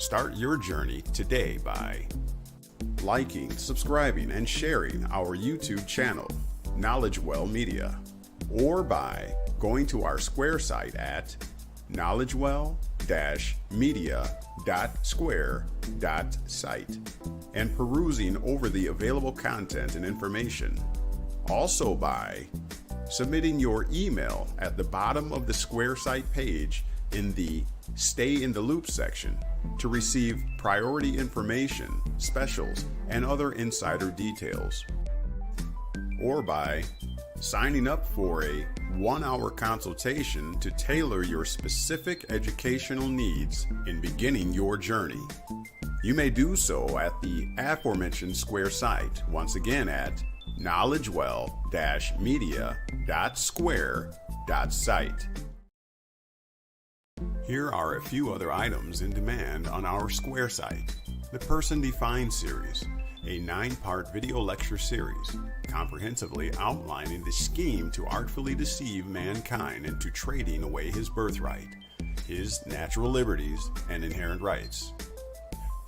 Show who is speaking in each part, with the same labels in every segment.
Speaker 1: Start your journey today by liking, subscribing, and sharing our YouTube channel, KnowledgeWell Media, or by going to our Square site at knowledgewell-media.square.site and perusing over the available content and information. Also by submitting your email at the bottom of the Square site page in the Stay in the Loop section to receive priority information, specials, and other insider details. Or by signing up for a 1-hour consultation to tailor your specific educational needs in beginning your journey. You may do so at the aforementioned Square site, once again at knowledgewell-media.square.site. Here are a few other items in demand on our Square site. The Person Defined series, a 9-part video lecture series comprehensively outlining the scheme to artfully deceive mankind into trading away his birthright, his natural liberties, and inherent rights.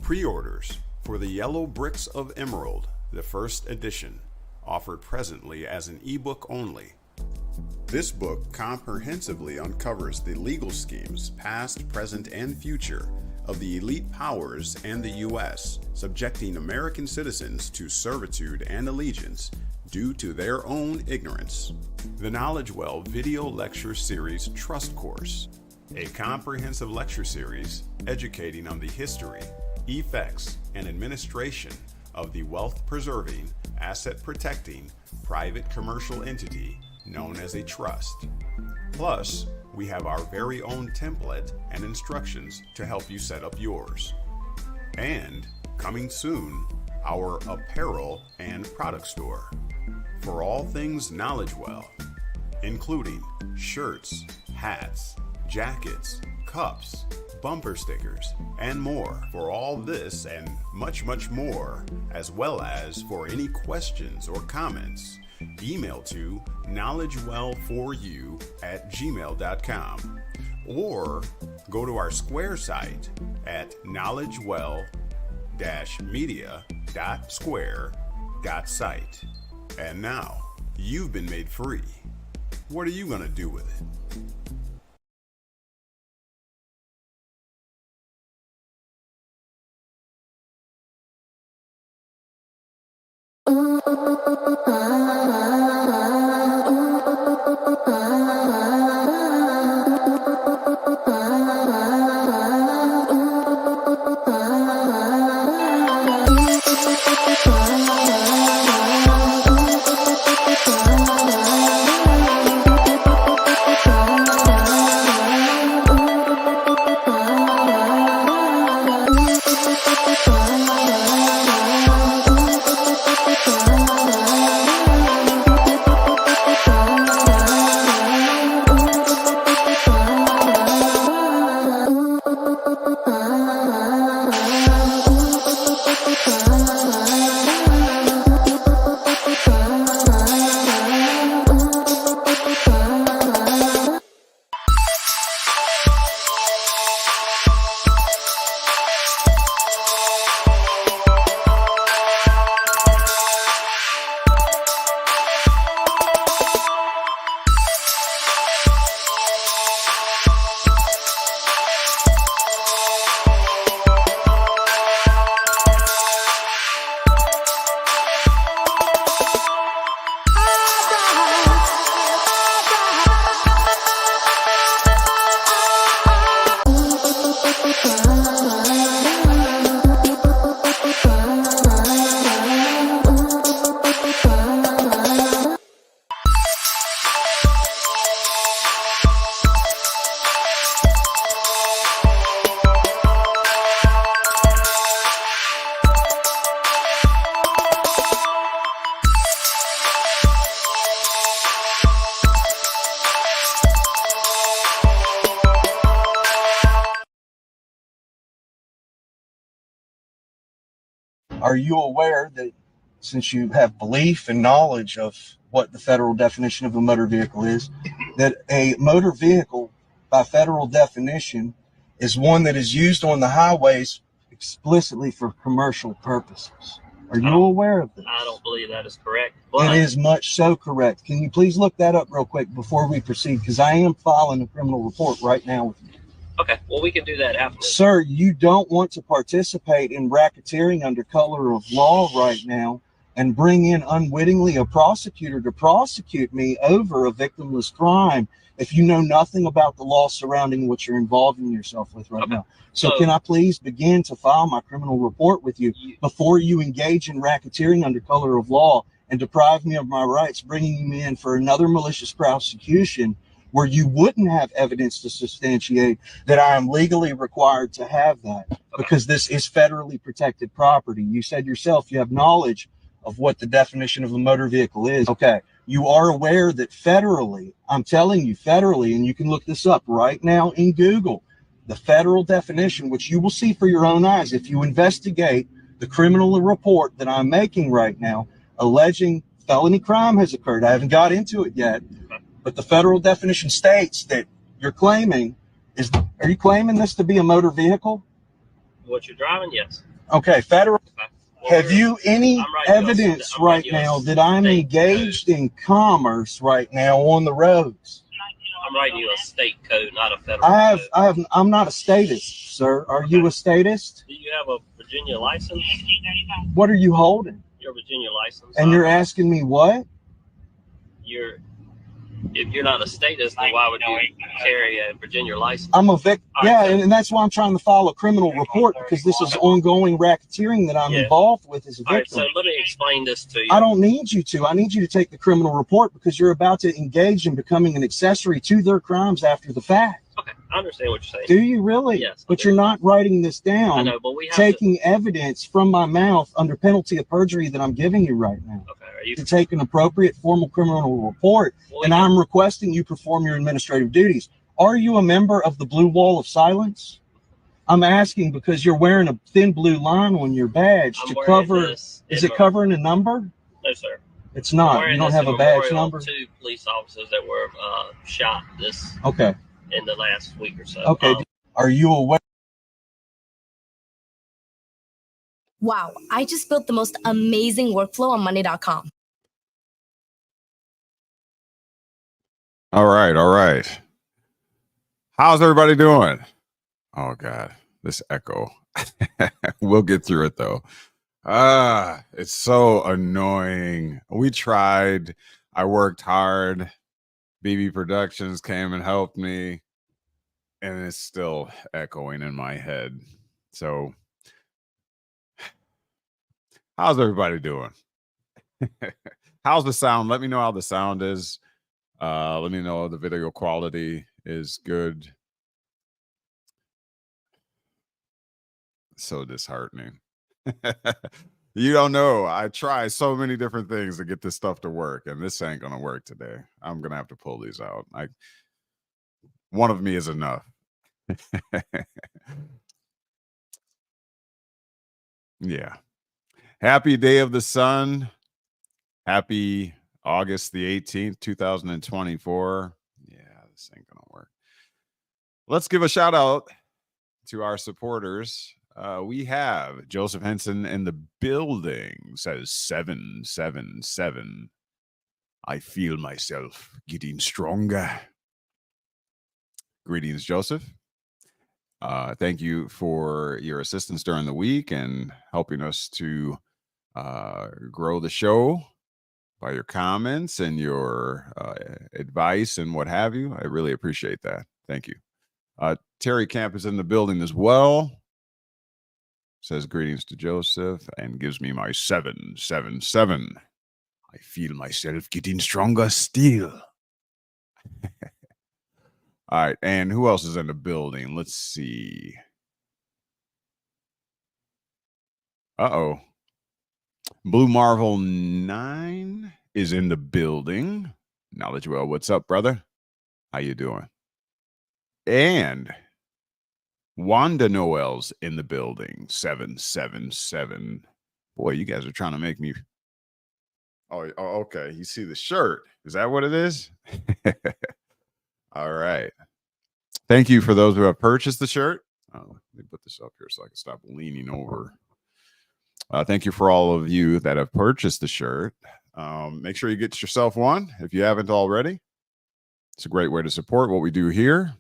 Speaker 1: Pre-orders for The Yellow Bricks of Emerald, the first edition, offered presently as an ebook only. This book comprehensively uncovers the legal schemes, past, present, and future, of the elite powers and the U.S., subjecting American citizens to servitude and allegiance due to their own ignorance. The KnowledgeWell Video Lecture Series Trust Course, a comprehensive lecture series educating on the history, effects, and administration of the wealth-preserving, asset-protecting, private commercial entity known as a trust. Plus, we have our very own template and instructions to help you set up yours. And, coming soon, our apparel and product store for all things KnowledgeWell, including shirts, hats, jackets, cups, bumper stickers, and more. For all this and much, much more, as well as for any questions or comments, email to knowledgewell4u@gmail.com or go to our Square site at knowledgewell-media.square.site. And now, you've been made free. What are you going to do with it?
Speaker 2: Are you aware that since you have belief and knowledge of what the federal definition of a motor vehicle is, that a motor vehicle by federal definition is one that is used on the highways explicitly for commercial purposes. Are you
Speaker 3: don't-
Speaker 2: aware of this?
Speaker 3: I don't believe that is correct. But
Speaker 2: It is much so correct. Can you please look that up real quick before we proceed? Because I am filing a criminal report right now with you.
Speaker 3: okay, well, we can do that after.
Speaker 2: Sir, you don't want to participate in racketeering under color of law right now and bring in unwittingly a prosecutor to prosecute me over a victimless crime if you know nothing about the law surrounding what you're involving yourself with right now. So can I please begin to file my criminal report with you before you engage in racketeering under color of law and deprive me of my rights, bringing me in for another malicious prosecution where you wouldn't have evidence to substantiate that I am legally required to have that, because this is federally protected property. You said yourself you have knowledge of what the definition of a motor vehicle is. Okay, you are aware that federally, I'm telling you federally, and you can look this up right now in Google, the federal definition, which you will see for your own eyes if you investigate the criminal report that I'm making right now, alleging felony crime has occurred. I haven't got into it yet, but the federal definition states that you're claiming is, are you claiming this to be a motor vehicle?
Speaker 3: What you're driving, yes.
Speaker 2: Okay, federal.
Speaker 3: Okay. Well,
Speaker 2: Have you any evidence right now that I'm engaged in commerce right now on the roads?
Speaker 3: I'm writing you a state code, not a federal code.
Speaker 2: I'm not a statist, sir. Are you a statist?
Speaker 3: Do you have a Virginia license?
Speaker 2: What are you holding?
Speaker 3: Your Virginia license.
Speaker 2: And you're asking me what?
Speaker 3: If you're not a statist, then why would you carry a Virginia license?
Speaker 2: I'm a victim. Yeah, and that's why I'm trying to file a criminal report, because this is ongoing racketeering that I'm involved with as a victim.
Speaker 3: All right, so let me explain this to you.
Speaker 2: I don't need you to. I need you to take the criminal report because you're about to engage in becoming an accessory to their crimes after the fact.
Speaker 3: Okay, I understand what you're saying.
Speaker 2: Do you really?
Speaker 3: Yes.
Speaker 2: But you're not writing this down.
Speaker 3: I know, but we have
Speaker 2: taking evidence from my mouth under penalty of perjury that I'm giving you right now.
Speaker 3: Okay, are you
Speaker 2: to take an appropriate formal criminal report, and I'm requesting you perform your administrative duties. Are you a member of the Blue Wall of Silence? I'm asking because you're wearing a thin blue line on your badge to cover. Is it covering a number?
Speaker 3: No, sir.
Speaker 2: It's not. You don't have a badge number.
Speaker 3: 2 police officers that were shot in the last week or so.
Speaker 2: Okay. Are you aware?
Speaker 4: Wow, I just built the most amazing workflow on Monday.com.
Speaker 1: All right. How's everybody doing? Oh, God, this echo. We'll get through it, though. It's so annoying. We tried. I worked hard. BB Productions came and helped me, and it's still echoing in my head. So how's everybody doing? How's the sound? Let me know how the sound is. Let me know if the video quality is good. So disheartening. You don't know. I try so many different things to get this stuff to work, and this ain't gonna work today. I'm gonna have to pull these out. One of me is enough. Yeah. Happy Day of the Sun. Happy August the 18th, 2024. Yeah, this ain't gonna work. Let's give a shout out to our supporters. We have Joseph Henson in the building, says 777. I feel myself getting stronger. Greetings, Joseph. Thank you for your assistance during the week and helping us to grow the show by your comments and your advice and what have you. I really appreciate that. Thank you. Terry Camp is in the building as well. Says greetings to Joseph and gives me my 777. I feel myself getting stronger still. All right, and who else is in the building? Let's see. Uh-oh. Blue Marvel 9 is in the building. KnowledgeWell, what's up, brother? How you doing? And Wanda Noel's in the building, 777. Boy, you guys are trying to make me. Oh, okay. You see the shirt. Is that what it is? All right. Thank you for those who have purchased the shirt. Let me put this up here so I can stop leaning over. Thank you for all of you that have purchased the shirt. Make sure you get yourself one if you haven't already. It's a great way to support what we do here.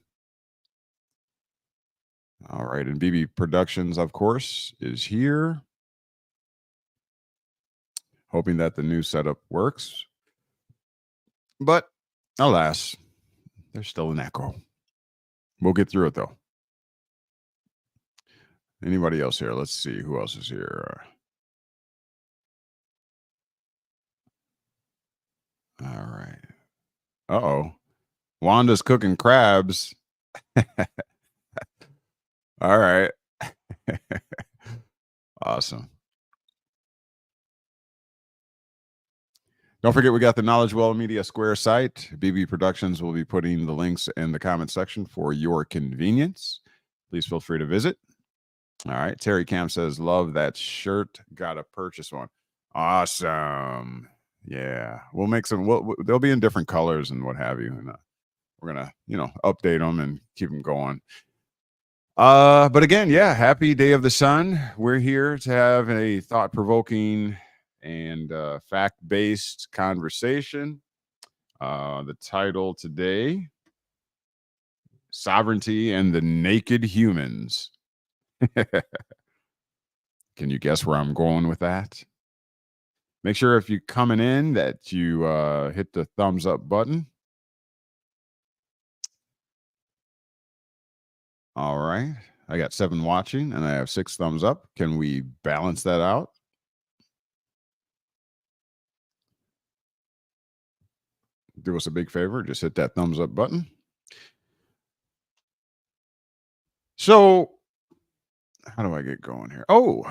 Speaker 1: All right, and BB Productions, of course, is here. Hoping that the new setup works. But alas, there's still an echo. We'll get through it, though. Anybody else here? Let's see. Who else is here? All right. Uh-oh. Wanda's cooking crabs. All right. Awesome. Don't forget, we got the KnowledgeWell Media Square site. BB Productions will be putting the links in the comment section for your convenience. Please feel free to visit. All right. Terry Camp says, love that shirt. Gotta purchase one. Awesome. Yeah. We'll make some. They'll be in different colors and what have you. And we're going to, update them and keep them going. But again, yeah, happy Day of the Sun. We're here to have a thought-provoking and fact-based conversation. The title today, Sovereignty and the Naked Humans. Can you guess where I'm going with that? Make sure if you're coming in that you hit the thumbs up button. All right. I got 7 watching and I have 6 thumbs up. Can we balance that out? Do us a big favor. Just hit that thumbs up button. So how do I get going here? Oh,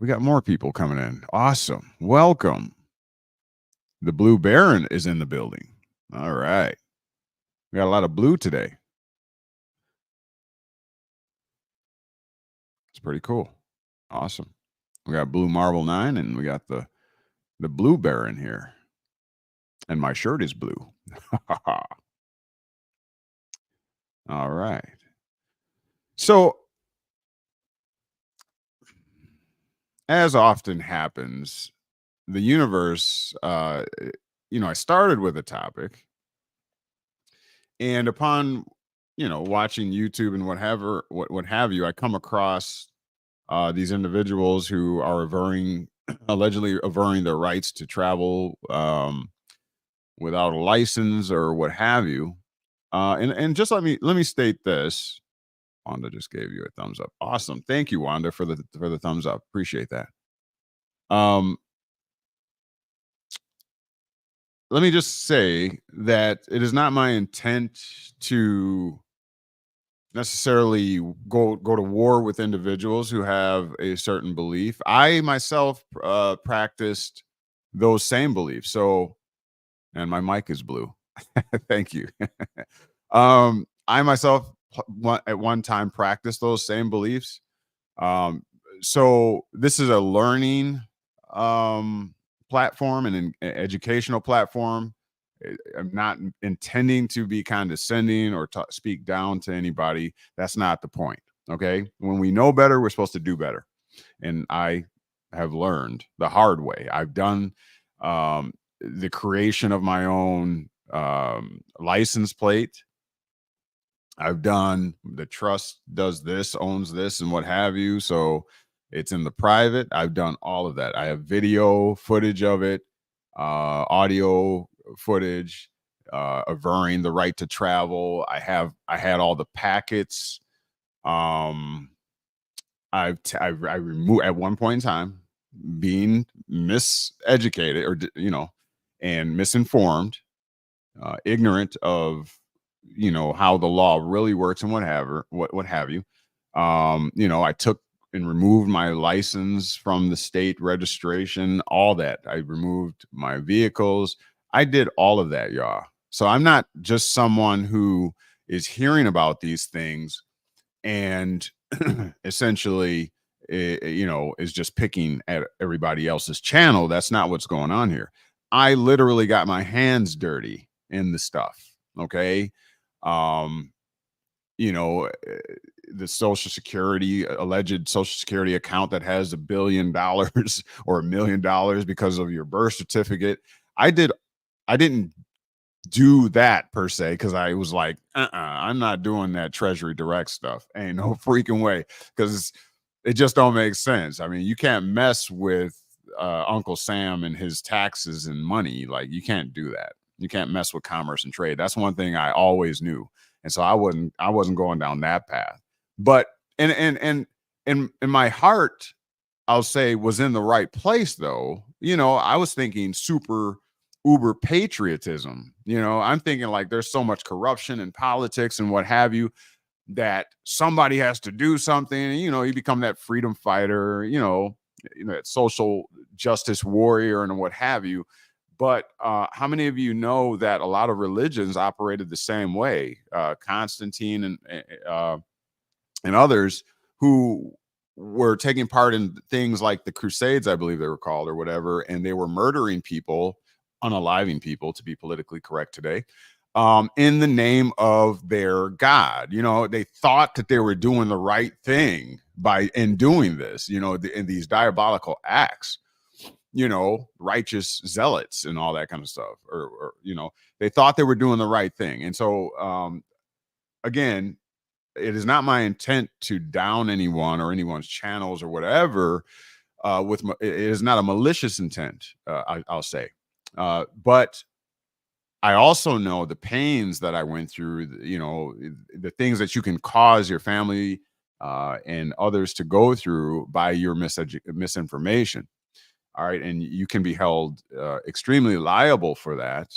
Speaker 1: we got more people coming in. Awesome. Welcome. The Blue Baron is in the building. All right. We got a lot of blue today. It's pretty cool. Awesome. We got Blue Marble 9 and we got the Blue Baron here. And my shirt is blue. All right. So, as often happens, the universe, I started with a topic. And upon, watching YouTube and what have you, I come across these individuals who are allegedly averring their rights to travel without a license or what have you. And just let me state this. Wanda just gave you a thumbs up. Awesome. Thank you, Wanda, for the thumbs up. Appreciate that. Let me just say that it is not my intent to necessarily go to war with individuals who have a certain belief. I myself practiced those same beliefs. So, and my mic is blue. Thank you. I myself at one time practiced those same beliefs. So this is a learning platform and an educational platform. I'm not intending to be condescending or speak down to anybody. That's not the point. Okay. When we know better, we're supposed to do better. And I have learned the hard way. I've done the creation of my own license plate. I've done the trust does this, owns this, and what have you. So it's in the private. I've done all of that. I have video footage of it, audio footage, averring the right to travel. I had all the packets. I removed at one point in time being miseducated or and misinformed, ignorant of how the law really works and what have you. I took and removed my license from the state registration, all that. I removed my vehicles. I did all of that, y'all. So I'm not just someone who is hearing about these things and essentially, is just picking at everybody else's channel. That's not what's going on here. I literally got my hands dirty in the stuff. Okay. the Social Security, alleged Social Security account that has $1 billion or $1 million because of your birth certificate. I didn't do that per se, because I was like, I'm not doing that Treasury Direct stuff. Ain't no freaking way, because it just don't make sense. I mean, you can't mess with Uncle Sam and his taxes and money. Like, you can't do that. You can't mess with commerce and trade. That's one thing I always knew, and so I wasn't going down that path. But in my heart, I'll say, was in the right place, though. I was thinking super uber patriotism. I'm thinking like there's so much corruption in politics and what have you, that somebody has to do something. And, you become that freedom fighter, that social justice warrior and what have you. But how many of you know that a lot of religions operated the same way? Constantine and others who were taking part in things like the Crusades, I believe they were called, or whatever, and they were murdering people, unaliving people, to be politically correct today, in the name of their God. They thought that they were doing the right thing in doing this, in these diabolical acts, righteous zealots and all that kind of stuff, or they thought they were doing the right thing. And so, again, it is not my intent to down anyone or anyone's channels or whatever. It is not a malicious intent, I'll say. But I also know the pains that I went through, the things that you can cause your family and others to go through by your misinformation. All right. And you can be held extremely liable for that.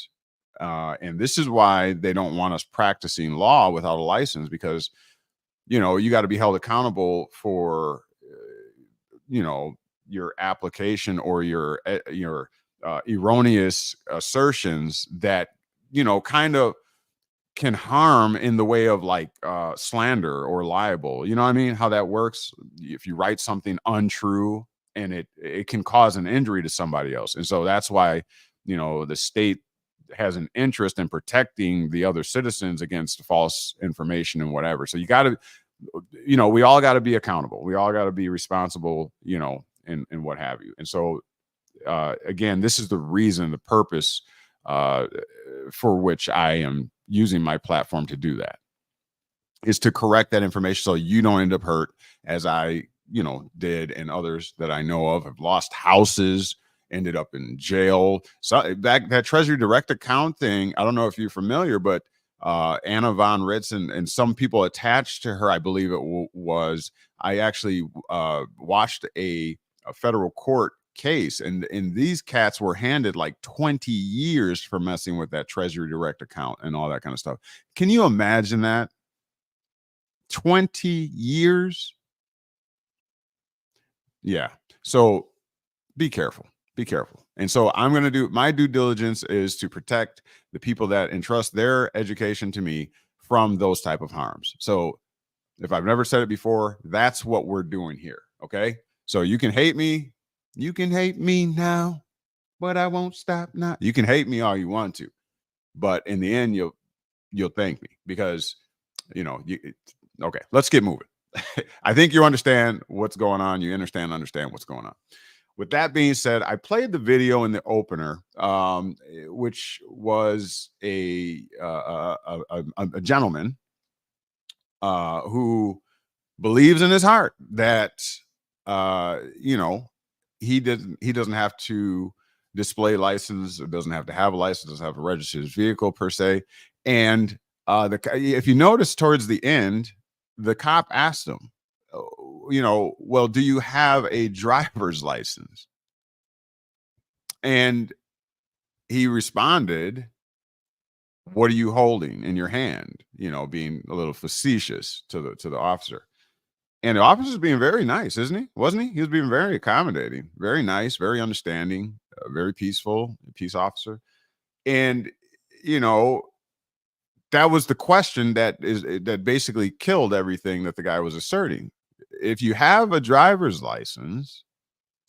Speaker 1: And this is why they don't want us practicing law without a license, because, you got to be held accountable for, your application or your erroneous assertions that, kind of can harm in the way of like slander or libel. You know what I mean? How that works. If you write something untrue, and it can cause an injury to somebody else. And so that's why, the state has an interest in protecting the other citizens against false information and whatever. So you got to, we all got to be accountable. We all got to be responsible, and what have you. And so, again, this is the reason, the purpose for which I am using my platform to do that, is to correct that information so you don't end up hurt, as I did, and others that I know of have lost houses, ended up in jail. So that Treasury Direct account thing, I don't know if you're familiar, but Anna von Ritzen and some people attached to her, I believe it was, I actually watched a federal court case, and these cats were handed like 20 years for messing with that Treasury Direct account and all that kind of stuff. Can you imagine that? 20 years? Yeah. So be careful. Be careful. And so I'm going to do my due diligence is to protect the people that entrust their education to me from those type of harms. So if I've never said it before, that's what we're doing here. Okay. So you can hate me. You can hate me now, but I won't stop now. You can hate me all you want to, but in the end, you'll thank me, because, okay, let's get moving. I think you understand what's going on. You understand what's going on. With that being said, I played the video in the opener, which was a gentleman who believes in his heart that he doesn't have to display license, or doesn't have to have a license, doesn't have a registered vehicle per se. And if you notice towards the end, the cop asked him, well, do you have a driver's license? And he responded, what are you holding in your hand? Being a little facetious to the officer. And the officer's being very nice, isn't he? Wasn't he? He was being very accommodating, very nice, very understanding, very peaceful, peace officer. And, that was the question that basically killed everything that the guy was asserting. If you have a driver's license,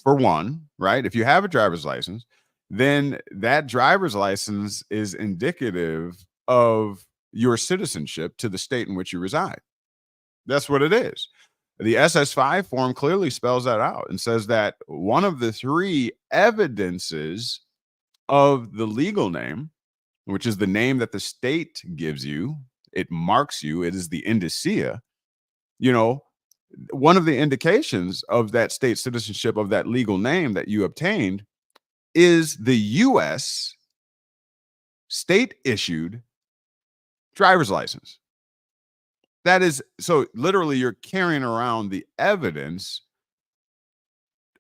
Speaker 1: for one, right? If you have a driver's license, then that driver's license is indicative of your citizenship to the state in which you reside. That's what it is. The SS5 form clearly spells that out and says that one of the three evidences of the legal name, which is the name that the state gives you, it marks you, it is the indicia, you know, one of the indications of that state citizenship of that legal name that you obtained is the U.S. state issued driver's license. That is, so literally you're carrying around the evidence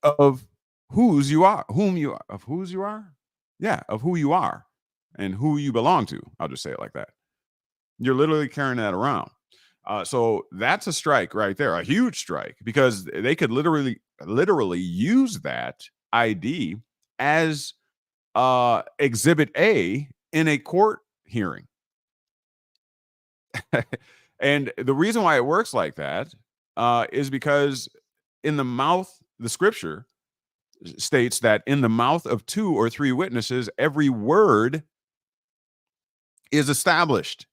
Speaker 1: of whose you are, whom you are, of whose you are. Yeah, of who you are and who you belong to. I'll just say it like that. You're literally carrying that around. So that's a strike right there, a huge strike, because they could literally use that ID as Exhibit A in a court hearing. And the reason why it works like that is because in the mouth, the scripture states that in the mouth of 2 or 3 witnesses, every word is established.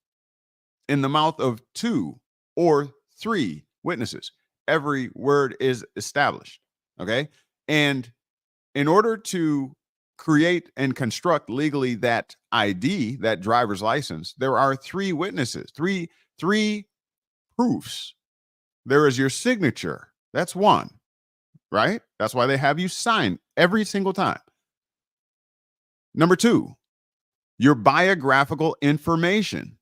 Speaker 1: In the mouth of 2 or 3 witnesses, every word is established. Okay. And in order to create and construct legally that ID, that driver's license, there are 3 witnesses, three proofs. There is your signature. That's one, right? That's why they have you sign every single time. Number 2, your biographical information.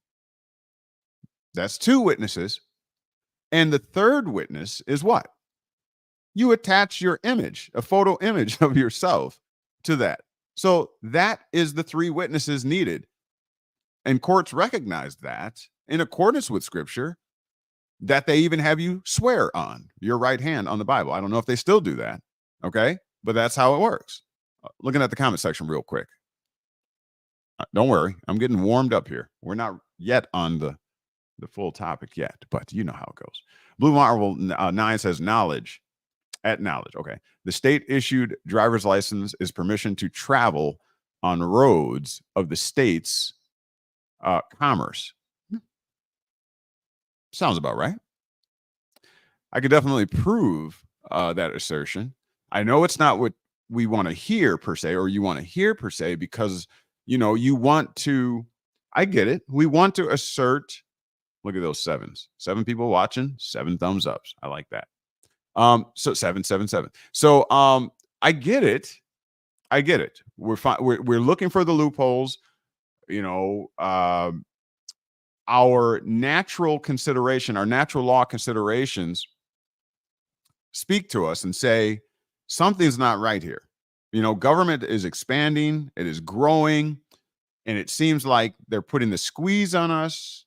Speaker 1: That's 2 witnesses. And the third witness is what? You attach your image, a photo image of yourself to that. So that is the 3 witnesses needed. And courts recognize that in accordance with scripture, that they even have you swear on your right hand on the Bible. I don't know if they still do that. Okay. But that's how it works. Looking at the comment section real quick. Don't worry. I'm getting warmed up here. We're not yet on the full topic yet, but you know how it goes. Blue Marvel 9 says knowledge. At knowledge. Okay. The state issued driver's license is permission to travel on roads of the state's commerce. Sounds about right. I could definitely prove that assertion. I know it's not what we want to hear per se, or you want to hear per se, because, you know, you want to, I get it. We want to assert, look at those 7s, 7 people watching, 7 thumbs ups. I like that. So 777. So, I get it. I get it. We're fine. We're looking for the loopholes, you know, our natural consideration, our natural law considerations speak to us and say, something's not right here. You know, government is expanding, it is growing, and it seems like they're putting the squeeze on us.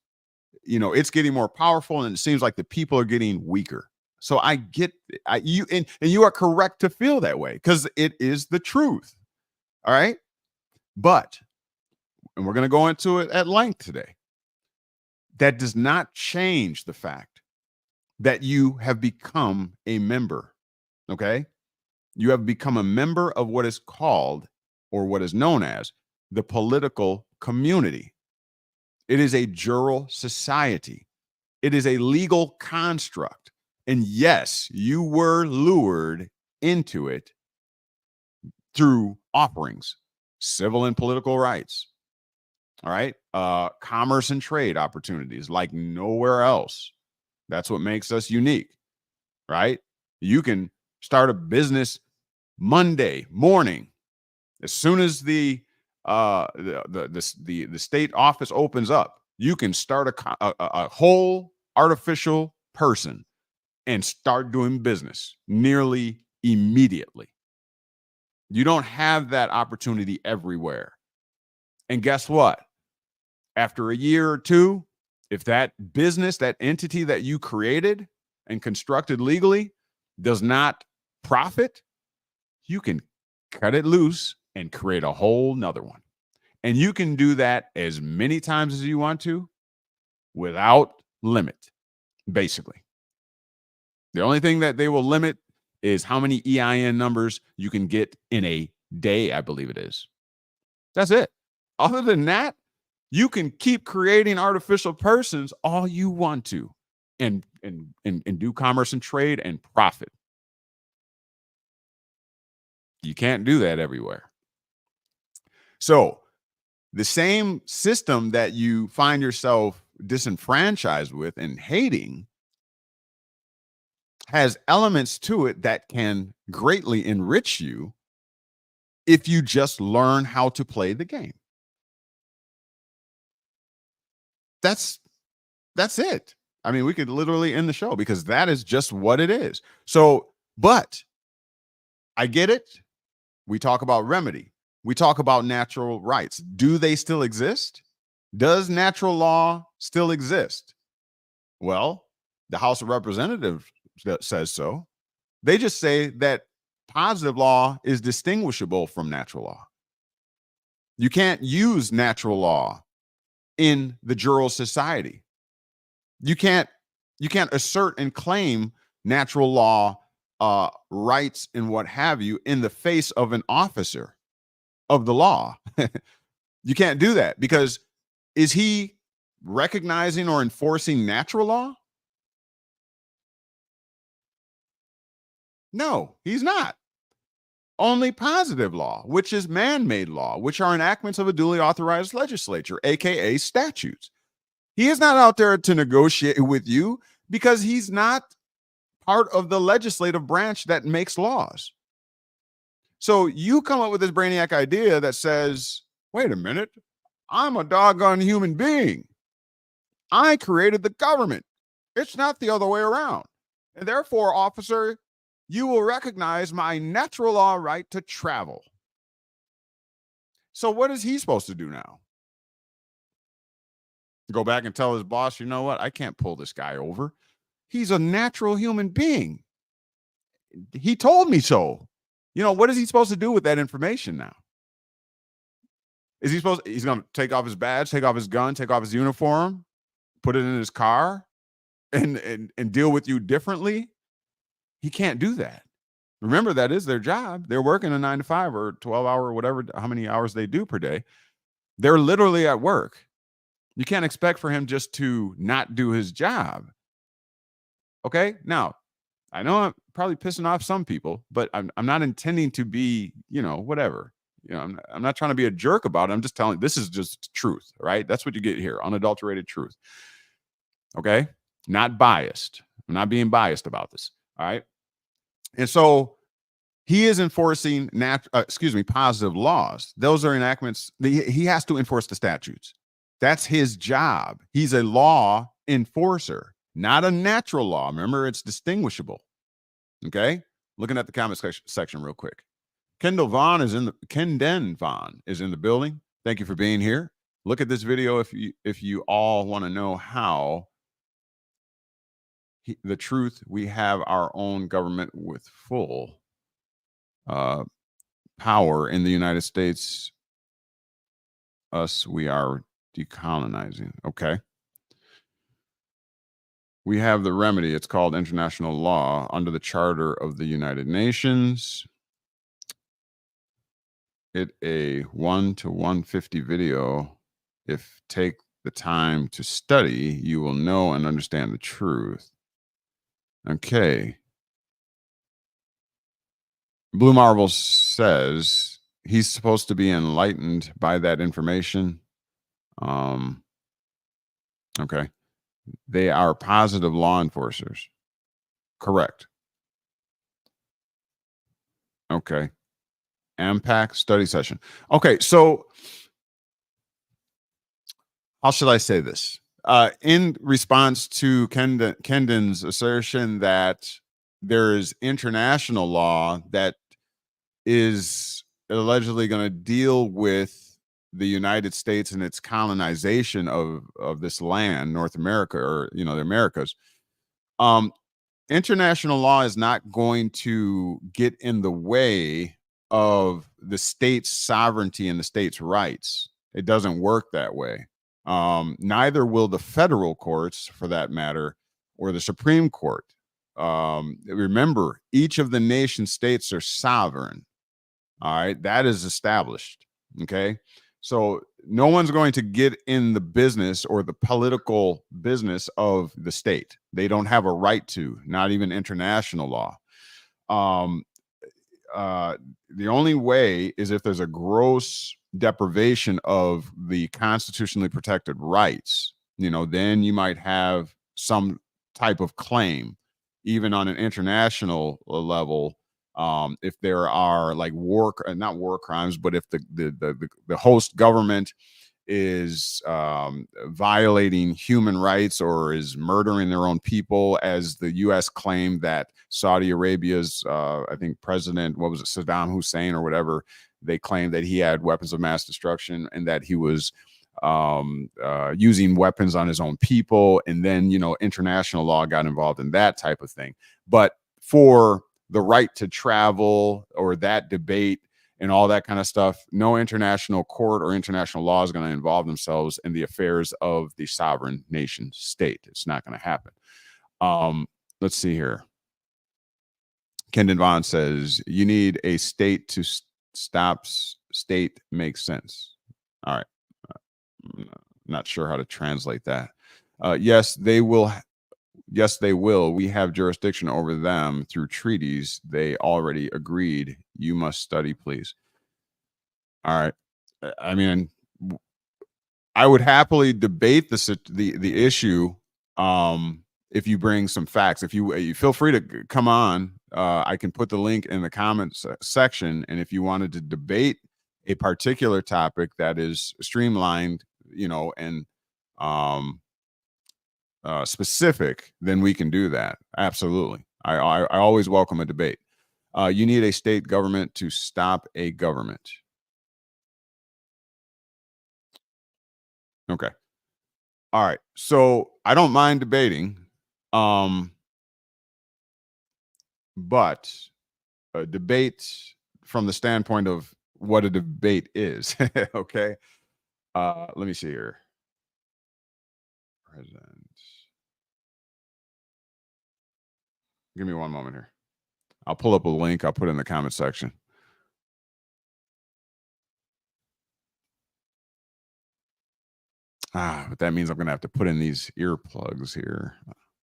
Speaker 1: You know, it's getting more powerful, and it seems like the people are getting weaker. So I get you, and you are correct to feel that way, because it is the truth. All right. But, and we're going to go into it at length today, that does not change the fact that you have become a member. Okay. You have become a member of what is called, or what is known as, the political community. It is a jural society. It is a legal construct. And yes, you were lured into it through offerings, civil and political rights. All right. Commerce and trade opportunities like nowhere else. That's what makes us unique, right? You can start a business Monday morning. As soon as the state office opens up, you can start a whole artificial person and start doing business nearly immediately. You don't have that opportunity everywhere. And guess what? After a year or 2, if that business, that entity that you created and constructed legally does not profit, you can cut it loose and create a whole nother one. And you can do that as many times as you want to without limit, basically. The only thing that they will limit is how many EIN numbers you can get in a day, I believe it is. That's it. Other than that, you can keep creating artificial persons all you want to
Speaker 5: and do commerce and trade and profit. You can't do that everywhere. So the same system that you find yourself disenfranchised with and hating has elements to it that can greatly enrich you if you just learn how to play the game. That's it. I mean, we could literally end the show because that is just what it is. So, but I get it. We talk about remedy. We talk about natural rights. Do they still exist? Does natural law still exist? Well, the House of Representatives says so. They just say that positive law is distinguishable from natural law. You can't use natural law in the jural society. You can't assert and claim natural law rights and what have you in the face of an officer of the law. You can't do that because is he recognizing or enforcing natural law? No, he's not. Only positive law, which is man-made law, which are enactments of a duly authorized legislature, aka statutes. He is not out there to negotiate with you because he's not part of the legislative branch that makes laws. So you come up with this brainiac idea that says, wait a minute, I'm a doggone human being. I created the government. It's not the other way around. And therefore, officer, you will recognize my natural law right to travel. So what is he supposed to do now? Go back and tell his boss, you know what? I can't pull this guy over. He's a natural human being. He told me so. You know, what is he supposed to do with that information now? He's going to take off his badge, take off his gun, take off his uniform, put it in his car and deal with you differently? He can't do that. Remember, that is their job. They're working a 9 to 5 or 12-hour or whatever, how many hours they do per day. They're literally at work. You can't expect for him just to not do his job. Okay? Now, I know I'm probably pissing off some people, but I'm not intending to be, whatever. I'm not trying to be a jerk about it. I'm just telling, this is just truth, right? That's what you get here, unadulterated truth. Okay? Not biased. I'm not being biased about this. All right? And so he is enforcing positive laws. Those are enactments. He has to enforce the statutes. That's his job. He's a law enforcer, not a natural law. Remember, it's distinguishable. Okay? Looking at the comment section real quick. Kendall Vaughn is in the Kenden Vaughn is in the building. Thank you for being here. Look at this video if you all want to know how the truth. We have our own government with full power in the United States. We are decolonizing. Okay. We have the remedy. It's called international law under the Charter of the United Nations. A 1 to 150 video. If take the time to study, you will know and understand the truth. Okay. Blue Marvel says he's supposed to be enlightened by that information. Okay. They are positive law enforcers. Correct. Okay. AMPAC study session. Okay, so how should I say this? In response to Kenden's assertion that there is international law that is allegedly going to deal with the United States and its colonization of this land, North America, or the Americas. International law is not going to get in the way of the state's sovereignty and the state's rights. It doesn't work that way. Neither will the federal courts, for that matter, or the Supreme Court. Remember, each of the nation states are sovereign. All right, that is established. Okay, So no one's going to get in the business or the political business of the state. They don't have a right to, not even international law. The only way is if there's a gross deprivation of the constitutionally protected rights, then you might have some type of claim, even on an international level. If there are like not war crimes, but if the host government is violating human rights or is murdering their own people, as the U.S. claimed that Saudi Arabia's, I think President, what was it, Saddam Hussein or whatever, they claimed that he had weapons of mass destruction and that he was using weapons on his own people. And then, international law got involved in that type of thing. But for the right to travel or that debate and all that kind of stuff, no international court or international law is going to involve themselves in the affairs of the sovereign nation state. It's not going to happen. Let's see here. Kendon Vaughn says, you need a state to stop state makes sense. All right. Not sure how to translate that. Yes, they will. Yes, they will. We have jurisdiction over them through treaties. They already agreed. You must study, please. All right. I mean, I would happily debate the issue if you bring some facts. If you feel free to come on, I can put the link in the comments section. And if you wanted to debate a particular topic that is streamlined, and specific, then we can do that. Absolutely. I always welcome a debate. You need a state government to stop a government. Okay. All right. So I don't mind debating, but a debate from the standpoint of what a debate is. Okay. Let me see here. President. Give me one moment here. I'll pull up a link. I'll put it in the comment section. But that means I'm going to have to put in these earplugs here,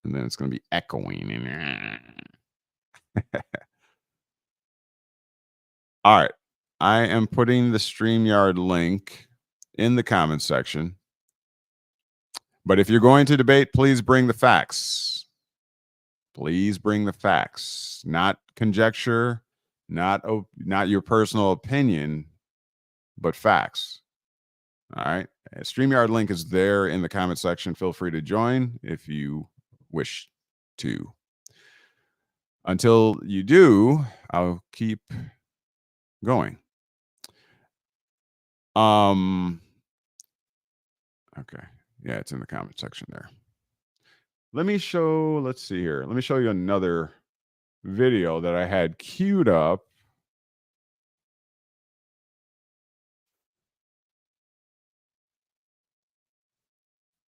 Speaker 5: and then it's going to be echoing. All right. I am putting the StreamYard link in the comment section. But if you're going to debate, please bring the facts. Please bring the facts, not conjecture, not your personal opinion, but facts. All right. StreamYard link is there in the comment section. Feel free to join if you wish to. Until you do, I'll keep going. Okay. Yeah, it's in the comment section there. Let's see here. Let me show you another video that I had queued up.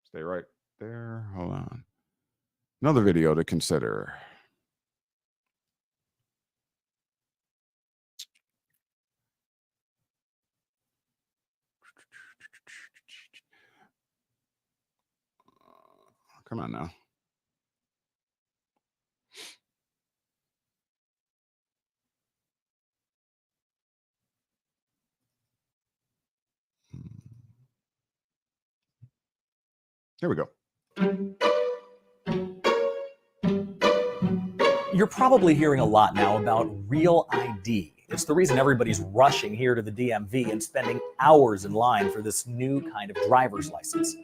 Speaker 5: Stay right there. Hold on. Another video to consider. Come on now. Here we go.
Speaker 6: You're probably hearing a lot now about Real ID. It's the reason everybody's rushing here to the DMV and spending hours in line for this new kind of driver's license.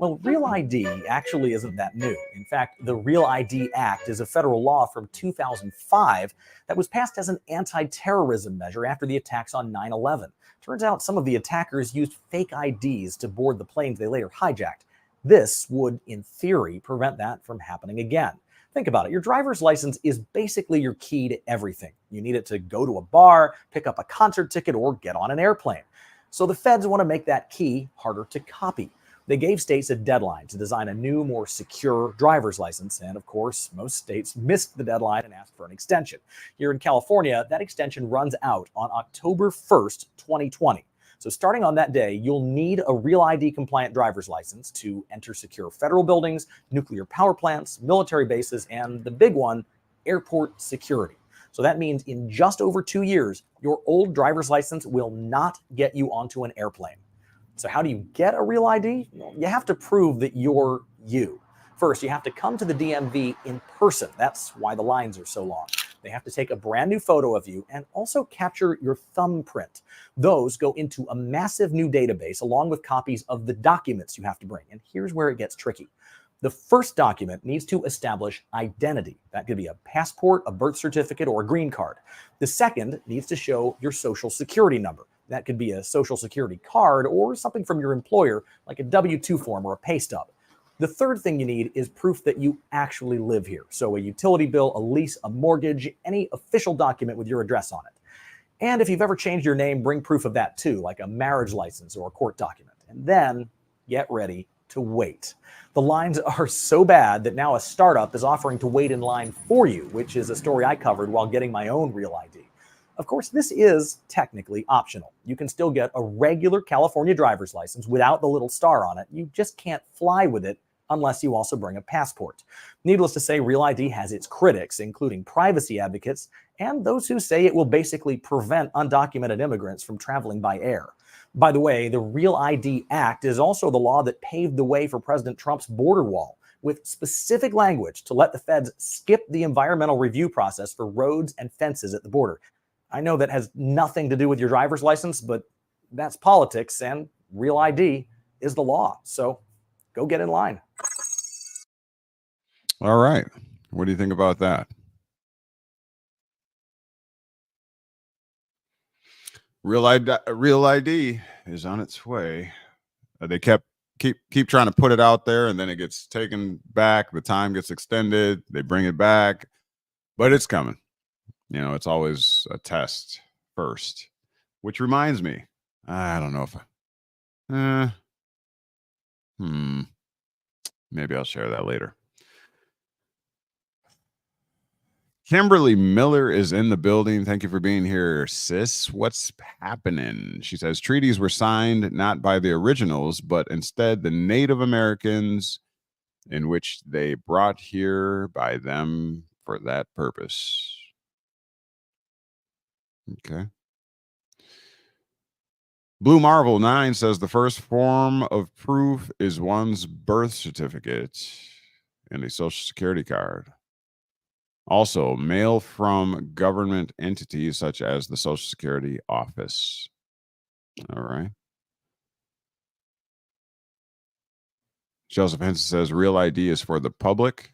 Speaker 6: Well, Real ID actually isn't that new. In fact, the Real ID Act is a federal law from 2005 that was passed as an anti-terrorism measure after the attacks on 9/11. Turns out some of the attackers used fake IDs to board the planes they later hijacked. This would, in theory, prevent that from happening again. Think about it. Your driver's license is basically your key to everything. You need it to go to a bar, pick up a concert ticket, or get on an airplane. So the feds want to make that key harder to copy. They gave states a deadline to design a new, more secure driver's license. And of course, most states missed the deadline and asked for an extension. Here in California, that extension runs out on October 1st, 2020. So starting on that day, you'll need a Real ID compliant driver's license to enter secure federal buildings, nuclear power plants, military bases, and the big one, airport security. So that means in just over 2 years, your old driver's license will not get you onto an airplane. So how do you get a Real ID? Well, you have to prove that you're you. First, you have to come to the DMV in person. That's why the lines are so long. They have to take a brand new photo of you and also capture your thumbprint. Those go into a massive new database along with copies of the documents you have to bring. And here's where it gets tricky. The first document needs to establish identity. That could be a passport, a birth certificate, or a green card. The second needs to show your social security number. That could be a social security card or something from your employer, like a W-2 form or a pay stub. The third thing you need is proof that you actually live here. So a utility bill, a lease, a mortgage, any official document with your address on it. And if you've ever changed your name, bring proof of that too, like a marriage license or a court document. And then get ready to wait. The lines are so bad that now a startup is offering to wait in line for you, which is a story I covered while getting my own Real ID. Of course, this is technically optional. You can still get a regular California driver's license without the little star on it. You just can't fly with it unless you also bring a passport. Needless to say, Real ID has its critics, including privacy advocates and those who say it will basically prevent undocumented immigrants from traveling by air. By the way, the Real ID Act is also the law that paved the way for President Trump's border wall, with specific language to let the feds skip the environmental review process for roads and fences at the border. I know that has nothing to do with your driver's license, but that's politics, and Real ID is the law. So go get in line.
Speaker 5: All right. What do you think about that? Real ID is on its way. They keep trying to put it out there, and then it gets taken back. The time gets extended. They bring it back, but it's coming. You know, it's always a test first, which reminds me, I don't know if maybe I'll share that later. Kimberly Miller is in the building. Thank you for being here, sis. What's happening? She says treaties were signed not by the originals, but instead the Native Americans, in which they brought here by them for that purpose. Okay. Blue Marvel 9 says the first form of proof is one's birth certificate and a social security card. Also, mail from government entities such as the Social Security Office. All right. Joseph Henson says Real ID is for the public.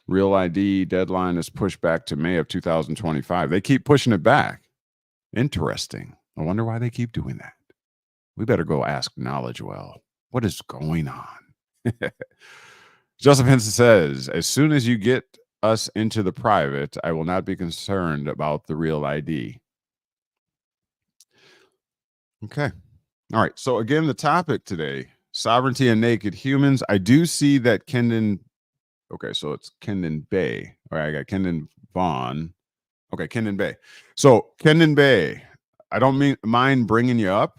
Speaker 5: Real ID deadline is pushed back to May of 2025. They keep pushing it back. Interesting. I wonder why they keep doing that. We better go ask KnowledgeWell. What is going on? Joseph Henson says, as soon as you get us into the private, I will not be concerned about the Real ID. Okay. All right. So again, the topic today, sovereignty and naked humans. I do see that Kendon. Okay. So it's Kendon Bay. All right. I got Kendon Vaughn. Okay. Kendon Bay. So Kendon Bay, I don't mind bringing you up,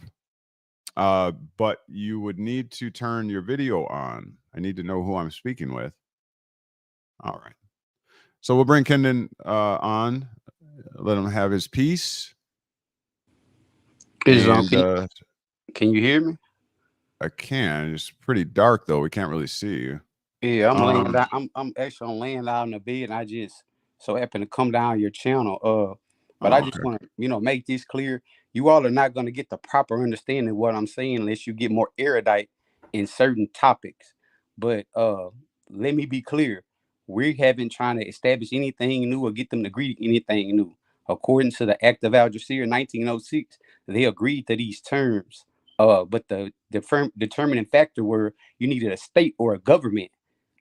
Speaker 5: but you would need to turn your video on. I need to know who I'm speaking with. All right. So we'll bring Kendon on, let him have his piece.
Speaker 7: Can you hear me?
Speaker 5: I can. It's pretty dark though. We can't really see you.
Speaker 7: Yeah, I'm laying down. I'm actually laying out in the bed, and I just so happen to come down your channel. But I just want to, make this clear. You all are not going to get the proper understanding of what I'm saying unless you get more erudite in certain topics. But let me be clear. We haven't trying to establish anything new or get them to agree to anything new. According to the Act of Algeciras 1906, they agreed to these terms. But the determining factor were you needed a state or a government.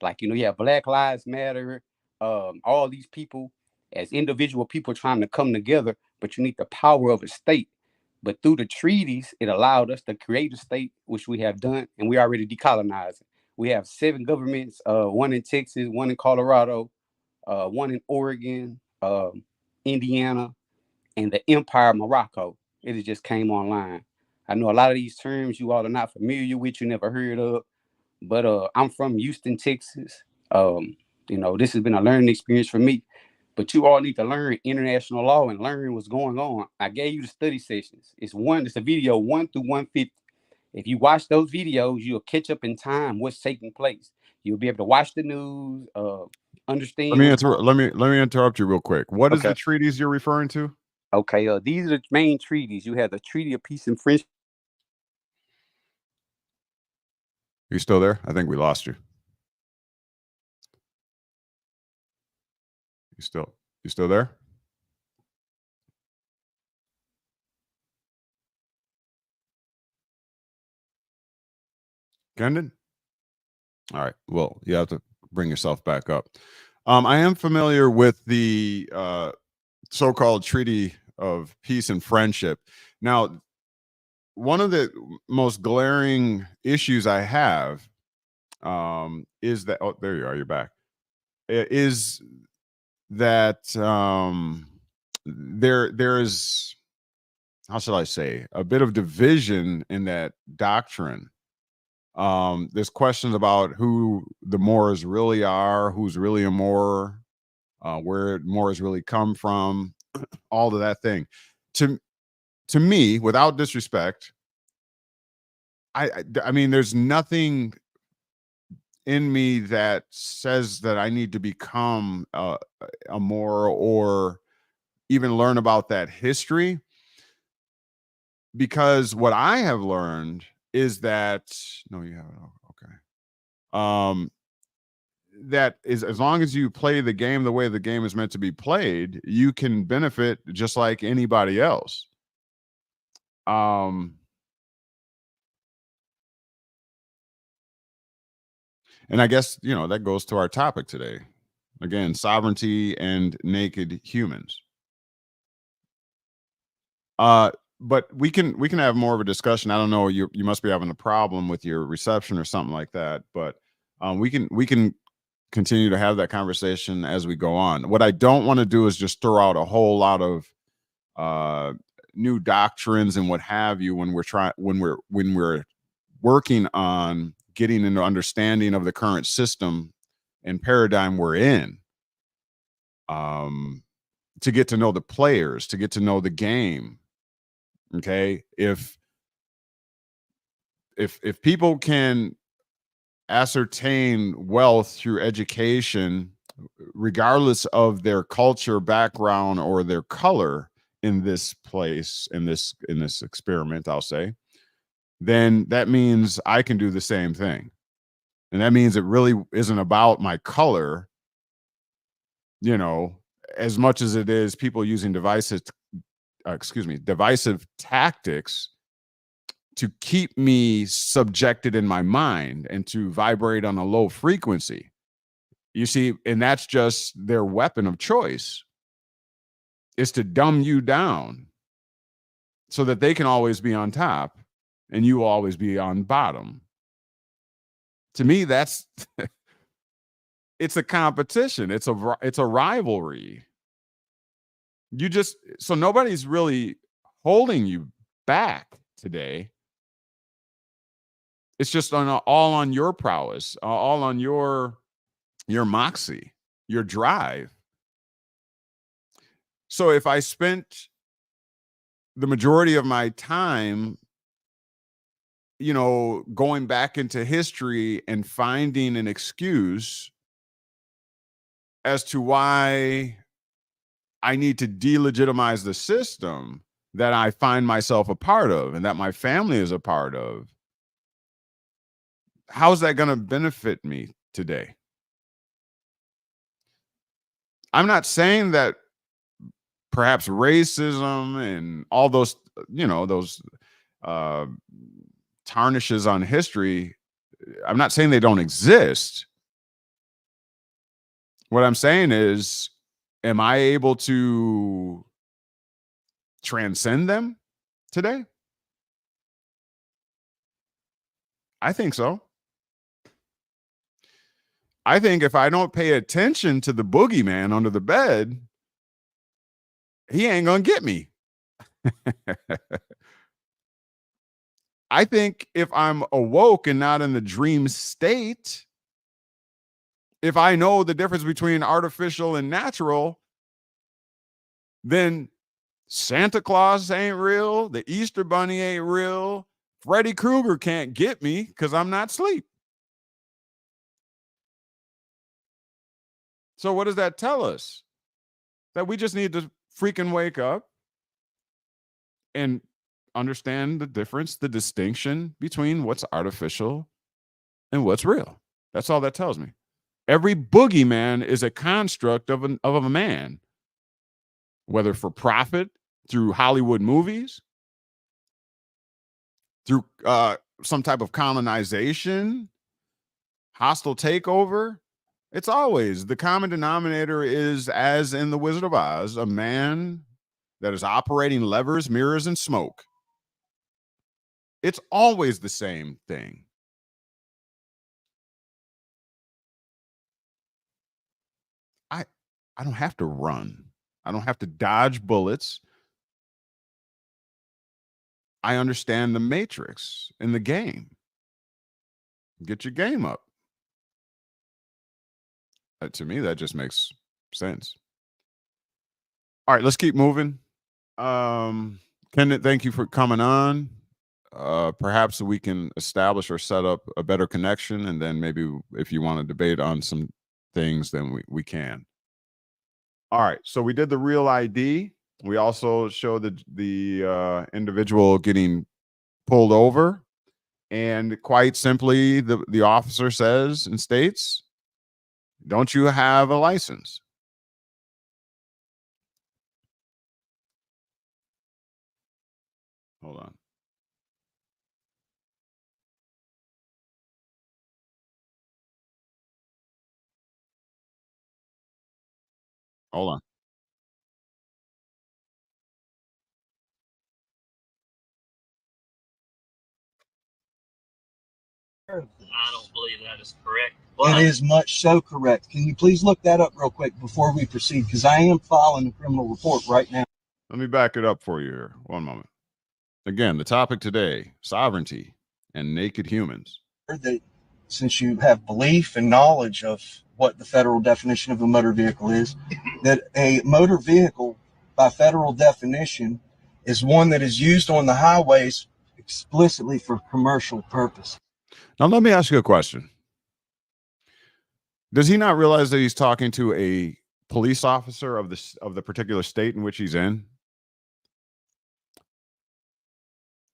Speaker 7: Like, you have Black Lives Matter, all these people as individual people trying to come together, but you need the power of a state. But through the treaties, it allowed us to create a state, which we have done, and we already decolonized. We have 7 governments, one in Texas, one in Colorado, one in Oregon, Indiana, and the Empire of Morocco. It just came online. I know a lot of these terms you all are not familiar with, you never heard of, but I'm from Houston, Texas. This has been a learning experience for me. But you all need to learn international law and learn what's going on. I gave you the study sessions. It's a video 1 through 150. If you watch those videos, you'll catch up in time what's taking place. You'll be able to watch the news, understand.
Speaker 5: Let me interrupt you real quick. What is the treaties you're referring to?
Speaker 7: Okay, these are the main treaties. You have the Treaty of Peace and Friendship.
Speaker 5: You still there? I think we lost you. You still there? Kendon? All right. Well, you have to bring yourself back up. I am familiar with the so-called Treaty of Peace and Friendship. Now, one of the most glaring issues I have is that, oh, there you are, you're back, is that there is, how should I say, a bit of division in that doctrine. There's questions about who the Moors really are, who's really a Moor, where Moors really come from, all of that thing. To me, without disrespect, I mean, there's nothing in me that says that I need to become a Moor or even learn about that history, because what I have learned is that no, you haven't. Okay. That is, as long as you play the game the way the game is meant to be played, you can benefit just like anybody else. And I guess, that goes to our topic today. Again, sovereignty and naked humans. But we can have more of a discussion. I don't know, you must be having a problem with your reception or something like that, but we can continue to have that conversation as we go on. What I don't want to do is just throw out a whole lot of new doctrines and what have you when we're working on getting into understanding of the current system and paradigm we're in, to get to know the players, to get to know the game. Okay, if people can ascertain wealth through education, regardless of their culture, background, or their color in this place, in this experiment, I'll say, then that means I can do the same thing. And that means it really isn't about my color, as much as it is people using divisive tactics to keep me subjected in my mind and to vibrate on a low frequency. You see, and that's just their weapon of choice, is to dumb you down so that they can always be on top and you will always be on bottom. To me, that's it's a competition. It's a rivalry. So nobody's really holding you back today. It's just all on your prowess, all on your moxie, your drive. So if I spent the majority of my time, going back into history and finding an excuse as to why I need to delegitimize the system that I find myself a part of and that my family is a part of, how's that going to benefit me today? I'm not saying that perhaps racism and all those, those tarnishes on history, I'm not saying they don't exist. What I'm saying is, am I able to transcend them today? I think so. I think if I don't pay attention to the boogeyman under the bed, he ain't gonna get me. I think if I'm awoke and not in the dream state, if I know the difference between artificial and natural, then Santa Claus ain't real, the Easter Bunny ain't real, Freddy Krueger can't get me because I'm not asleep. So what does that tell us? That we just need to freaking wake up and understand the difference, the distinction between what's artificial and what's real. That's all that tells me. Every boogeyman is a construct of a man, whether for profit, through Hollywood movies, through some type of colonization, hostile takeover. It's always the common denominator is, as in The Wizard of Oz, a man that is operating levers, mirrors, and smoke. It's always the same thing. I don't have to run. I don't have to dodge bullets. I understand the matrix in the game. Get your game up. To me, that just makes sense. All right, let's keep moving. Kenneth, thank you for coming on. Perhaps we can establish or set up a better connection, and then maybe if you want to debate on some things, then we can. All right, so we did the real ID. We also showed the individual getting pulled over, and quite simply, the officer says and states, "Don't you have a license?" Hold on. Hold on.
Speaker 3: I don't believe that is correct.
Speaker 2: It is much so correct. Can you please look that up real quick before we proceed? Because I am filing a criminal report right now.
Speaker 5: Let me back it up for you here. One moment. Again, the topic today, sovereignty and naked humans.
Speaker 2: That since you have belief and knowledge of what the federal definition of a motor vehicle is, that a motor vehicle, by federal definition, is one that is used on the highways explicitly for commercial purpose.
Speaker 5: Now, let me ask you a question. Does he not realize that he's talking to a police officer of the particular state in which he's in?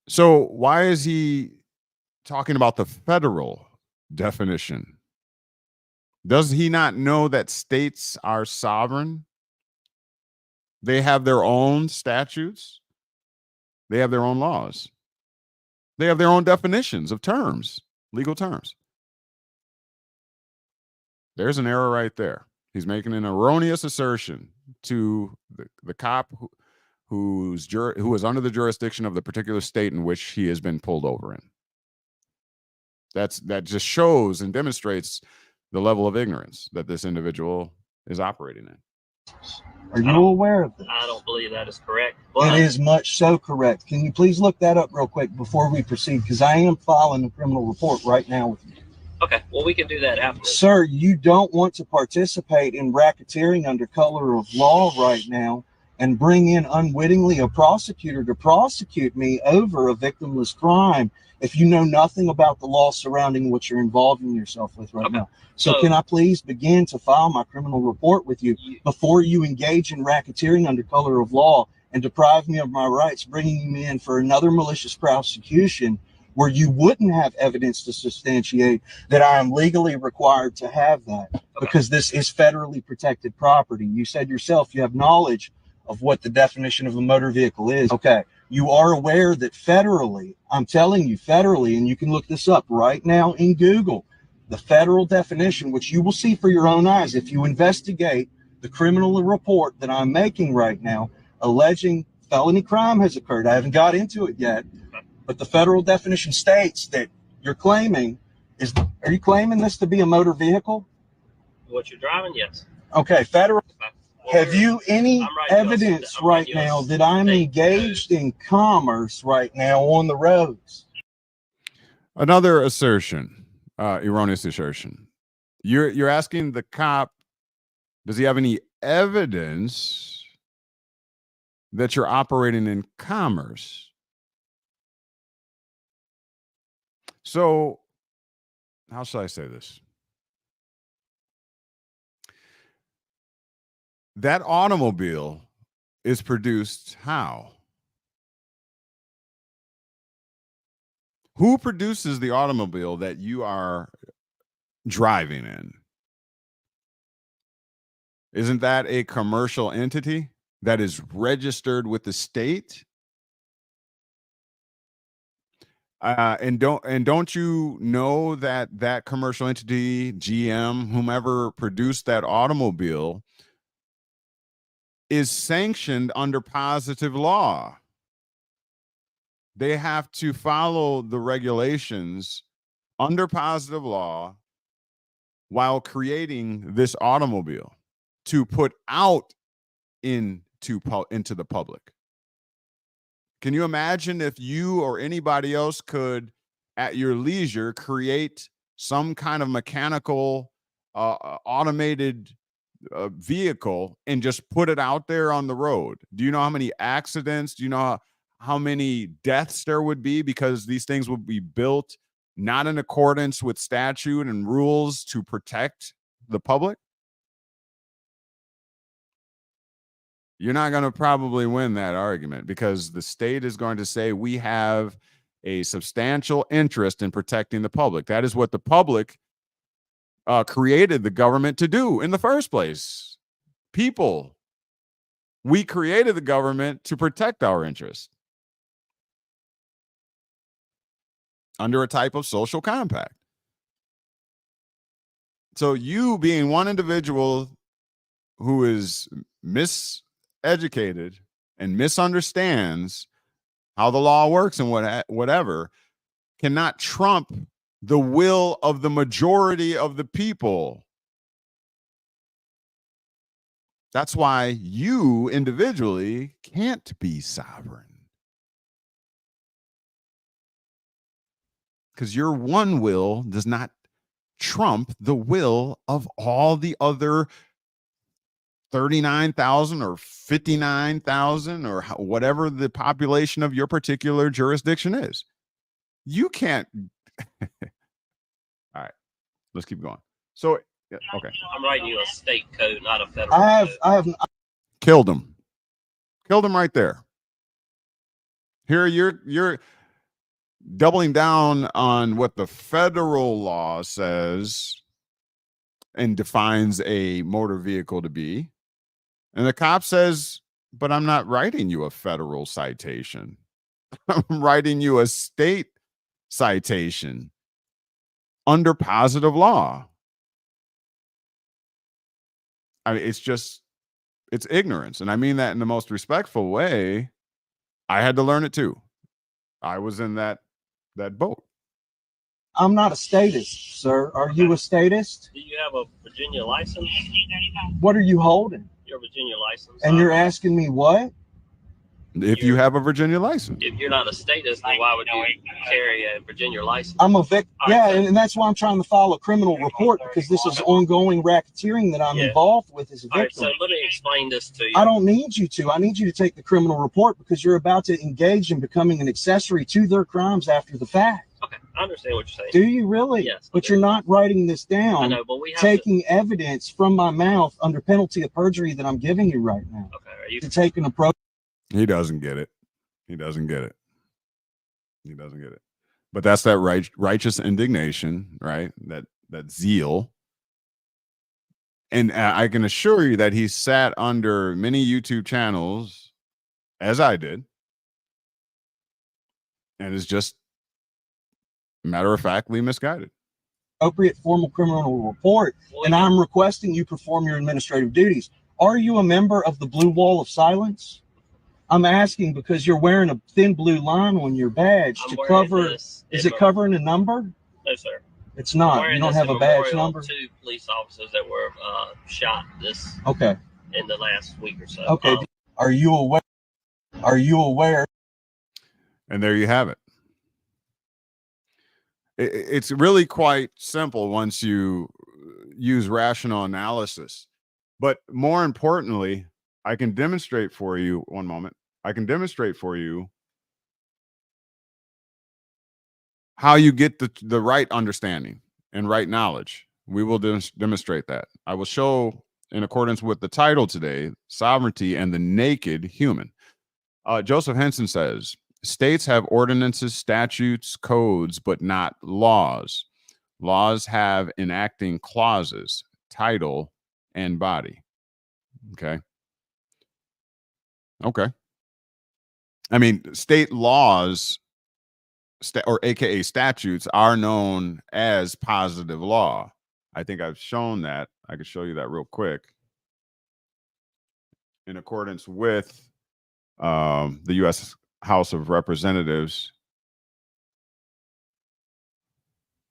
Speaker 5: So why is he talking about the federal definition? Does he not know that states are sovereign? They have their own statutes. They have their own laws. They have their own definitions of terms, legal terms. There's an error right there. He's making an erroneous assertion to the cop who is under the jurisdiction of the particular state in which he has been pulled over in. That just shows and demonstrates the level of ignorance that this individual is operating in.
Speaker 2: Are you aware of this?
Speaker 3: I don't believe that is correct.
Speaker 2: It is much so correct. Can you please look that up real quick before we proceed? Because I am filing a criminal report right now with you.
Speaker 3: Okay, well, we can do that after.
Speaker 2: Sir, you don't want to participate in racketeering under color of law right now and bring in unwittingly a prosecutor to prosecute me over a victimless crime if you know nothing about the law surrounding what you're involving yourself with right now. So can I please begin to file my criminal report with you before you engage in racketeering under color of law and deprive me of my rights, bringing me in for another malicious prosecution where you wouldn't have evidence to substantiate that I am legally required to have that, because this is federally protected property. You said yourself you have knowledge of what the definition of a motor vehicle is. Okay, you are aware that federally, I'm telling you federally, and you can look this up right now in Google, the federal definition, which you will see for your own eyes if you investigate the criminal report that I'm making right now, alleging felony crime has occurred. I haven't got into it yet. But the federal definition states that you're claiming are you claiming this to be a motor vehicle?
Speaker 3: What you're driving, yes.
Speaker 2: Okay, federal. Have you any evidence right now that I'm engaged in commerce right now on the roads?
Speaker 5: Another assertion, erroneous assertion. You're asking the cop, does he have any evidence that you're operating in commerce? So, how should I say this? That automobile is produced how? Who produces the automobile that you are driving in? Isn't that a commercial entity that is registered with the state? And don't you know that that commercial entity, GM, whomever produced that automobile, is sanctioned under positive law? They have to follow the regulations under positive law while creating this automobile to put out into the public. Can you imagine if you or anybody else could, at your leisure, create some kind of mechanical, automated vehicle and just put it out there on the road? Do you know how many accidents? Do you know how many deaths there would be because these things would be built not in accordance with statute and rules to protect the public? You're not going to probably win that argument because the state is going to say we have a substantial interest in protecting the public. That is what the public created the government to do in the first place. People, we created the government to protect our interests under a type of social compact. So you being one individual who is miseducated and misunderstands how the law works and whatever cannot trump the will of the majority of the people. That's why you individually can't be sovereign. Because your one will does not trump the will of all the other 39,000 or 59,000 or whatever the population of your particular jurisdiction is. You can't. All right, let's keep going. So, okay.
Speaker 3: I'm writing you a state code, not a federal
Speaker 2: I
Speaker 3: code.
Speaker 2: have
Speaker 5: Killed him. Killed him right there. Here you're doubling down on what the federal law says and defines a motor vehicle to be. And the cop says, but I'm not writing you a federal citation. I'm writing you a state citation under positive law. I mean, it's ignorance. And I mean that in the most respectful way. I had to learn it too. I was in that boat.
Speaker 2: I'm not a statist, sir. Are you a statist?
Speaker 3: Do you have a Virginia license?
Speaker 2: What are you holding?
Speaker 3: Your Virginia license.
Speaker 2: And you're asking me what?
Speaker 5: If you have a Virginia license.
Speaker 3: If you're not a statist, then why would you carry a Virginia license?
Speaker 2: I'm a victim. Yeah, and that's why I'm trying to file a criminal report, because this is ongoing racketeering that I'm involved with as a victim.
Speaker 3: All right, so let me explain this to you.
Speaker 2: I don't need you to. I need you to take the criminal report because you're about to engage in becoming an accessory to their crimes after the fact.
Speaker 3: Okay, I understand what you're saying.
Speaker 2: Do you really?
Speaker 3: Yes.
Speaker 2: But you're not writing this down.
Speaker 3: I know, but we have
Speaker 2: taking evidence from my mouth under penalty of perjury that I'm giving you right now.
Speaker 3: Okay, are you
Speaker 2: to take an approach?
Speaker 5: He doesn't get it. He doesn't get it. He doesn't get it. But that's that righteous indignation, right? That zeal. And I can assure you that he sat under many YouTube channels, as I did, and is just matter-of-factly misguided.
Speaker 2: Appropriate formal criminal report, and I'm requesting you perform your administrative duties. Are you a member of the Blue Wall of Silence? I'm asking because you're wearing a thin blue line on your badge to cover. Is it covering a number?
Speaker 3: No, sir.
Speaker 2: It's not. You don't have a badge number.
Speaker 3: 2 police officers that were shot in the last week or so.
Speaker 2: Okay. Are you aware? Are you aware?
Speaker 5: And there you have it. It's really quite simple once you use rational analysis. But more importantly, I can demonstrate for you, one moment, I can demonstrate for you how you get the right understanding and right knowledge. We will demonstrate that. I will show, in accordance with the title today, Sovereignty and the Naked Human. Joseph Henson says, states have ordinances, statutes, codes, but not laws. Laws have enacting clauses, title, and body. Okay. Okay. I mean, state laws, or AKA statutes, are known as positive law. I think I've shown that. I could show you that real quick. In accordance with the U.S. House of Representatives.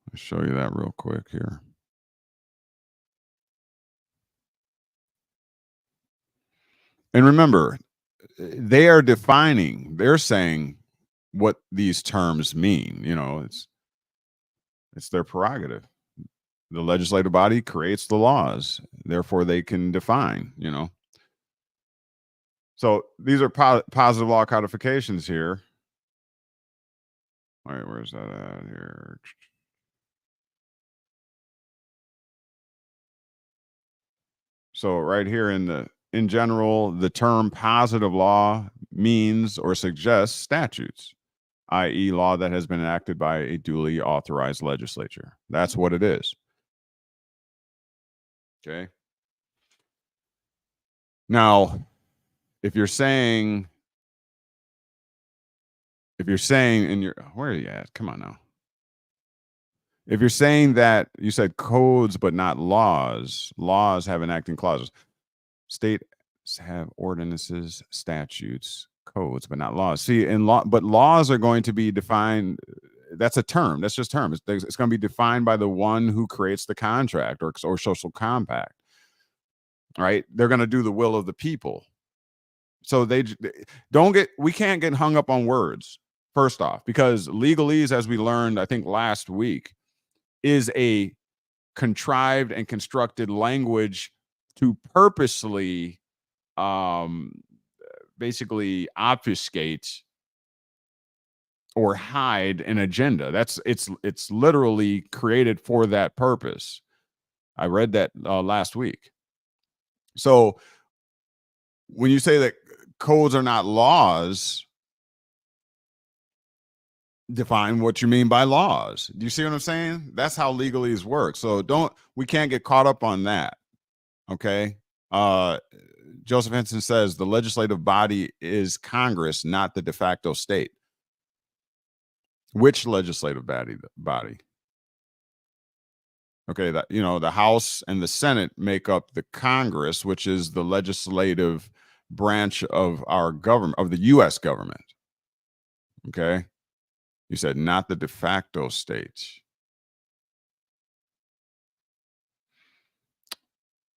Speaker 5: I'll show you that real quick here. And remember, they are defining, they're saying what these terms mean. You know, it's their prerogative. The legislative body creates the laws, therefore they can define, you know. So these are positive law codifications here. All right, where's that at here? So right here in general, the term positive law means or suggests statutes, i.e. law that has been enacted by a duly authorized legislature. That's what it is. Okay. Now, if you're saying in your, where are you at? Come on now. If you're saying that you said codes but not laws, laws have enacting clauses. States have ordinances, statutes, codes, but not laws. See, in law, but laws are going to be defined. That's a term. That's just term. It's going to be defined by the one who creates the contract or social compact. Right? They're going to do the will of the people. So we can't get hung up on words, first off, because legalese, as we learned, I think last week, is a contrived and constructed language to purposely basically obfuscate or hide an agenda. It's literally created for that purpose. I read that last week. So when you say that codes are not laws, define what you mean by laws. Do you see what I'm saying? That's how legalese work. So we can't get caught up on that. Okay. Joseph Henson says the legislative body is Congress, not the de facto state. Which legislative body? Okay, that, you know, the House and the Senate make up the Congress, which is the legislative branch of our government, of the U.S. government. Okay, you said not the de facto states.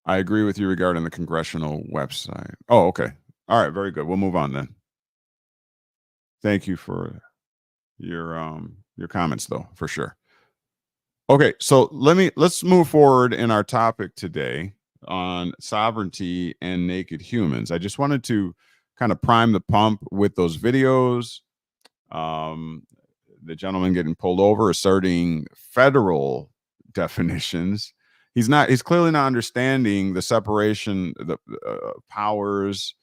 Speaker 5: I agree with you regarding the congressional website. Oh, okay. All right, very good. We'll move on then. Thank you for your comments, though, for sure. Okay, so let's move forward in our topic today on sovereignty and naked humans. I just wanted to kind of prime the pump with those videos. The gentleman getting pulled over asserting federal definitions. He's clearly not understanding the separation, the powers,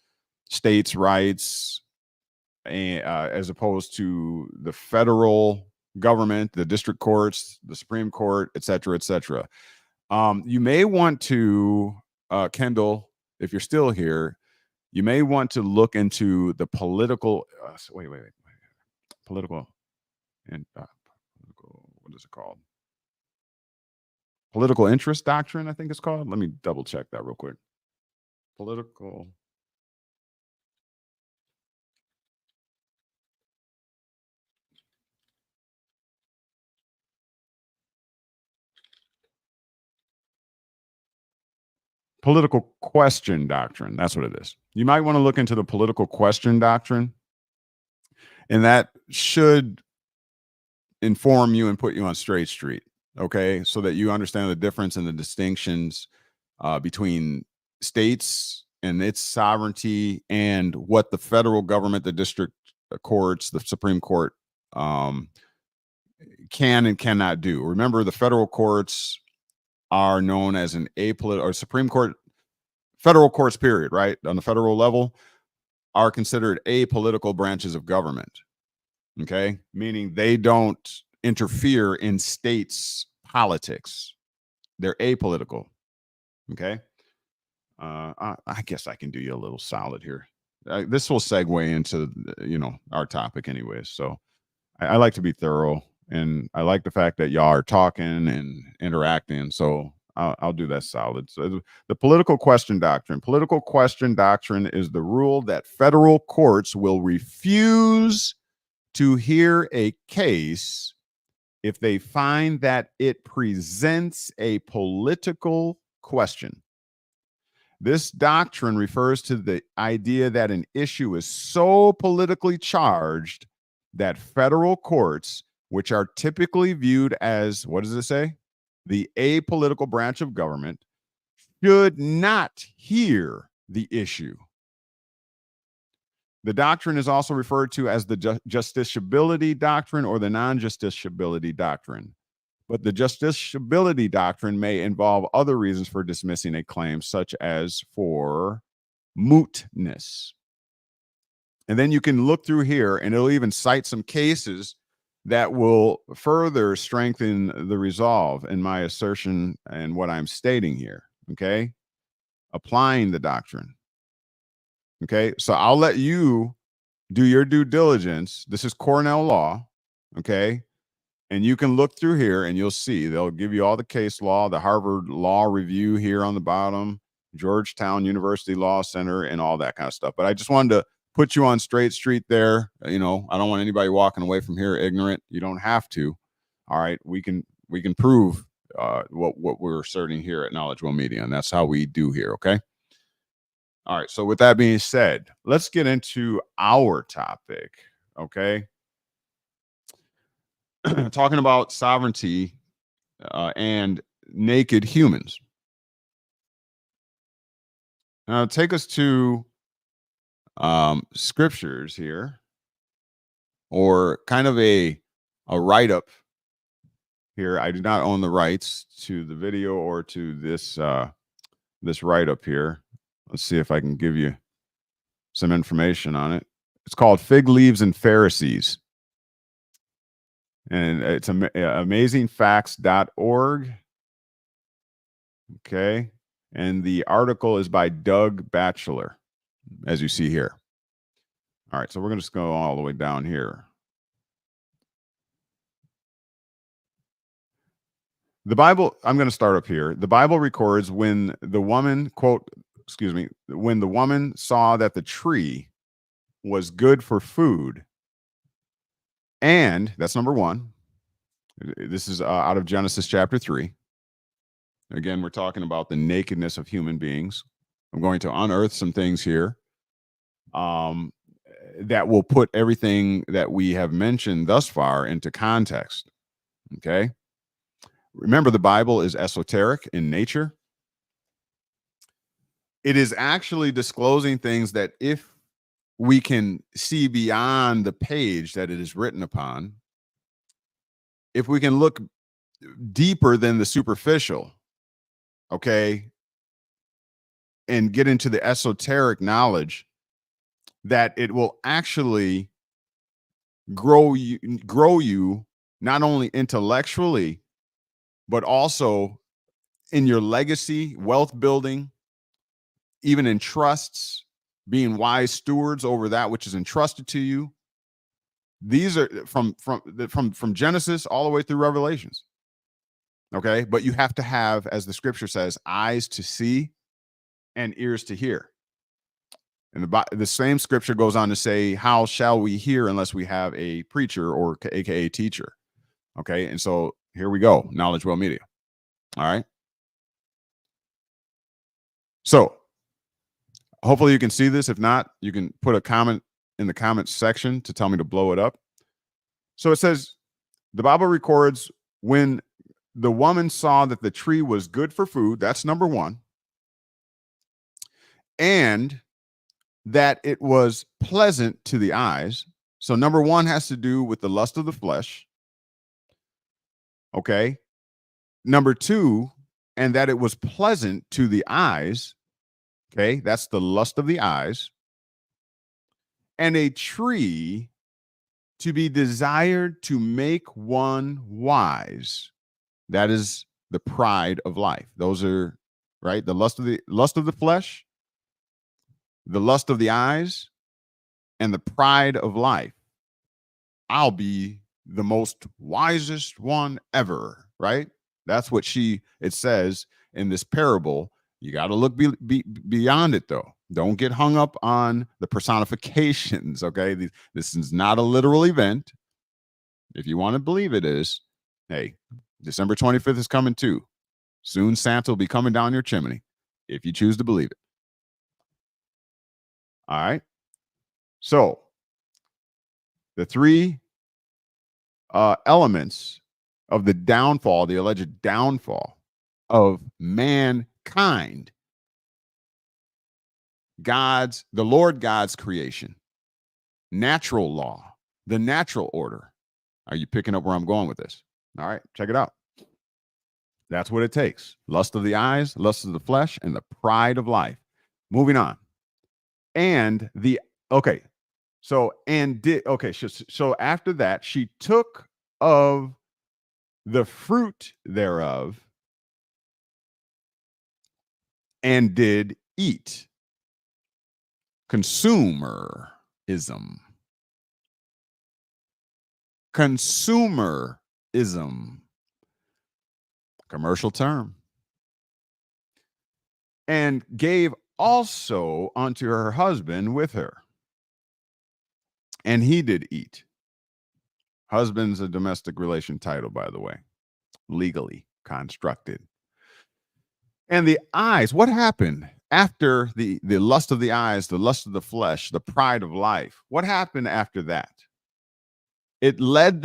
Speaker 5: states' rights, as opposed to the federal government, the district courts, the Supreme Court, et cetera, et cetera. You may want to, Kendall, if you're still here, you may want to look into the political, political, and what is it called? Political interest doctrine, I think it's called. Let me double check that real quick. Political. political question doctrine. That's what it is. You might want to look into the political question doctrine, and that should inform you and put you on straight street, okay? So that you understand the difference and the distinctions between states and its sovereignty and what the federal government, the district courts, the Supreme Court can and cannot do. Remember, the federal courts are known as an apolitical, or Supreme Court, federal courts, period, right? On the federal level, are considered apolitical branches of government. Okay, meaning they don't interfere in states' politics. They're apolitical. Okay, I guess I can do you a little solid here. This will segue into our topic, anyways. So I like to be thorough, and I like the fact that y'all are talking and interacting. So I'll do that solid. So the political question doctrine. Political question doctrine is the rule that federal courts will refuse to hear a case if they find that it presents a political question. This doctrine refers to the idea that an issue is so politically charged that federal courts, which are typically viewed as, what does it say? The apolitical branch of government, should not hear the issue. The doctrine is also referred to as the justiciability doctrine or the non-justiciability doctrine. But the justiciability doctrine may involve other reasons for dismissing a claim, such as for mootness. And then you can look through here, and it'll even cite some cases that will further strengthen the resolve in my assertion and what I'm stating here, okay? Applying the doctrine. Okay, so I'll let you do your due diligence. This is Cornell law, okay? And you can look through here and you'll see they'll give you all the case law, the Harvard Law Review here on the bottom, Georgetown University Law Center, and all that kind of stuff. But I just wanted to put you on straight street there. I don't want anybody walking away from here ignorant. You don't have to. All right, we can prove what we're asserting here at KnowledgeWell Media, and that's how we do here, okay? All right, so with that being said, let's get into our topic, okay? Talking about sovereignty and naked humans. Now, take us to scriptures here, or kind of a write-up here. I do not own the rights to the video or to this this write-up here. Let's see if I can give you some information on it. It's called Fig Leaves and Pharisees. And it's amazingfacts.org. Okay. And the article is by Doug Batchelor, as you see here. All right. So we're going to just go all the way down here. The Bible, I'm going to start up here. The Bible records when the woman, quote, when the woman saw that the tree was good for food, and that's number one. This is out of Genesis chapter 3. Again, we're talking about the nakedness of human beings. I'm going to unearth some things here that will put everything that we have mentioned thus far into context. Okay. Remember, the Bible is esoteric in nature. It is actually disclosing things that if we can see beyond the page that it is written upon, if we can look deeper than the superficial, okay, and get into the esoteric knowledge, that it will actually grow you not only intellectually, but also in your legacy, wealth building, even in trusts, being wise stewards over that which is entrusted to you. These are from Genesis all the way through Revelations. Okay, but you have to have, as the scripture says, eyes to see and ears to hear. And the same scripture goes on to say, how shall we hear unless we have a preacher, or aka teacher? Okay, and so here we go, KnowledgeWell Media. All right. So hopefully you can see this. If not, you can put a comment in the comments section to tell me to blow it up. So it says, the Bible records when the woman saw that the tree was good for food, that's number one, and that it was pleasant to the eyes. So number one has to do with the lust of the flesh. Okay. Number two, and that it was pleasant to the eyes. Okay. That's the lust of the eyes. And a tree to be desired to make one wise. That is the pride of life. Those are right. The lust of the flesh, the lust of the eyes, and the pride of life. I'll be the most wisest one ever, right? That's what it says in this parable. You got to look beyond it, though. Don't get hung up on the personifications, okay? This is not a literal event. If you want to believe it is, hey, December 25th is coming too. Soon Santa will be coming down your chimney if you choose to believe it. All right. So the three elements of the downfall, the alleged downfall of mankind, the Lord God's creation, natural law, the natural order. Are you picking up where I'm going with this? All right, check it out. That's what it takes. Lust of the eyes, lust of the flesh, and the pride of life. Moving on. So after that, she took of the fruit thereof and did eat. Consumerism. Commercial term. And gave also unto her husband with her. And he did eat. Husband's a domestic relation title, by the way, legally constructed. And the eyes, what happened after the lust of the eyes, the lust of the flesh, the pride of life? What happened after that? It lured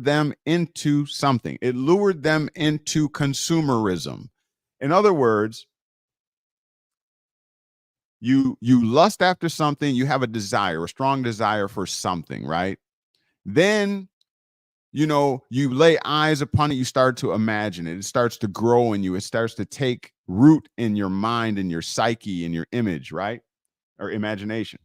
Speaker 5: them into something. It lured them into consumerism. In other words, you lust after something, you have a strong desire for something, right? Then, you lay eyes upon it, you start to imagine it. It starts to grow in you. It starts to take root in your mind and your psyche and your image, right? Or imagination.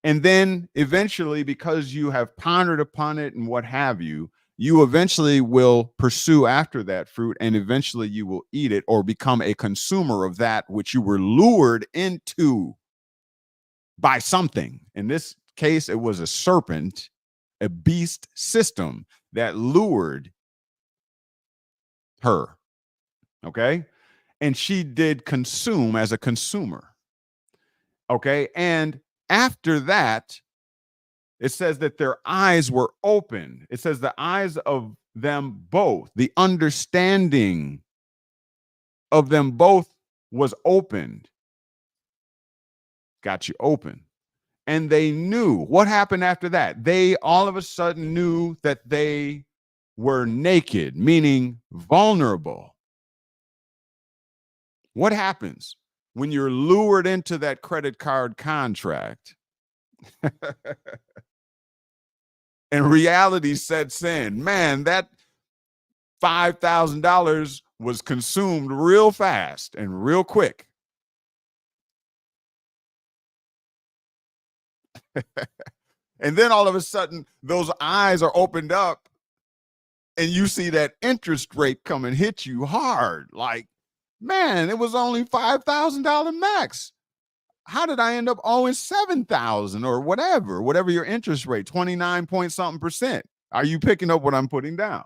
Speaker 5: And then eventually, because you have pondered upon it and what have you, you eventually will pursue after that fruit, and eventually you will eat it or become a consumer of that which you were lured into by something. In this case, it was a serpent, a beast system that lured her. Okay. And she did consume as a consumer. Okay. And after that, it says that their eyes were opened. It says the eyes of them both, the understanding of them both was opened. Got you open. And they knew. What happened after that? They all of a sudden knew that they were naked, meaning vulnerable. What happens when you're lured into that credit card contract and reality sets in? Man, that $5,000 was consumed real fast and real quick. And then all of a sudden, those eyes are opened up and you see that interest rate come and hit you hard. Like, man, it was only $5,000 max. How did I end up owing $7,000 or whatever your interest rate, 29 point something percent? Are you picking up what I'm putting down?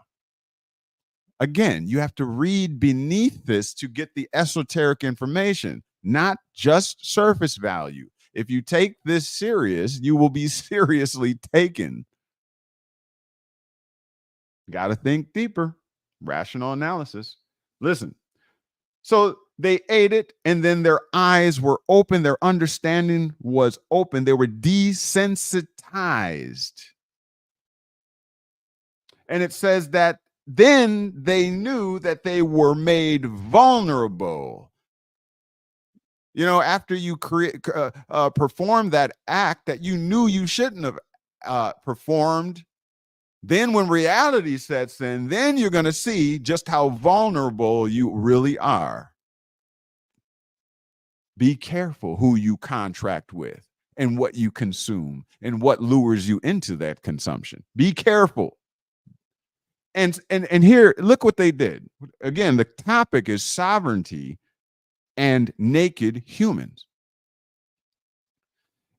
Speaker 5: Again, you have to read beneath this to get the esoteric information, not just surface value. If you take this serious, you will be seriously taken. Got to think deeper. Rational analysis. Listen. So They ate it, and then their eyes were open. Their understanding was open. They were desensitized. And it says that then they knew that they were made vulnerable. You know, after you perform that act that you knew you shouldn't have performed, then when reality sets in, then you're going to see just how vulnerable you really are. Be careful who you contract with and what you consume and what lures you into that consumption. Be careful. And here, look what they did. Again, the topic is sovereignty and naked humans.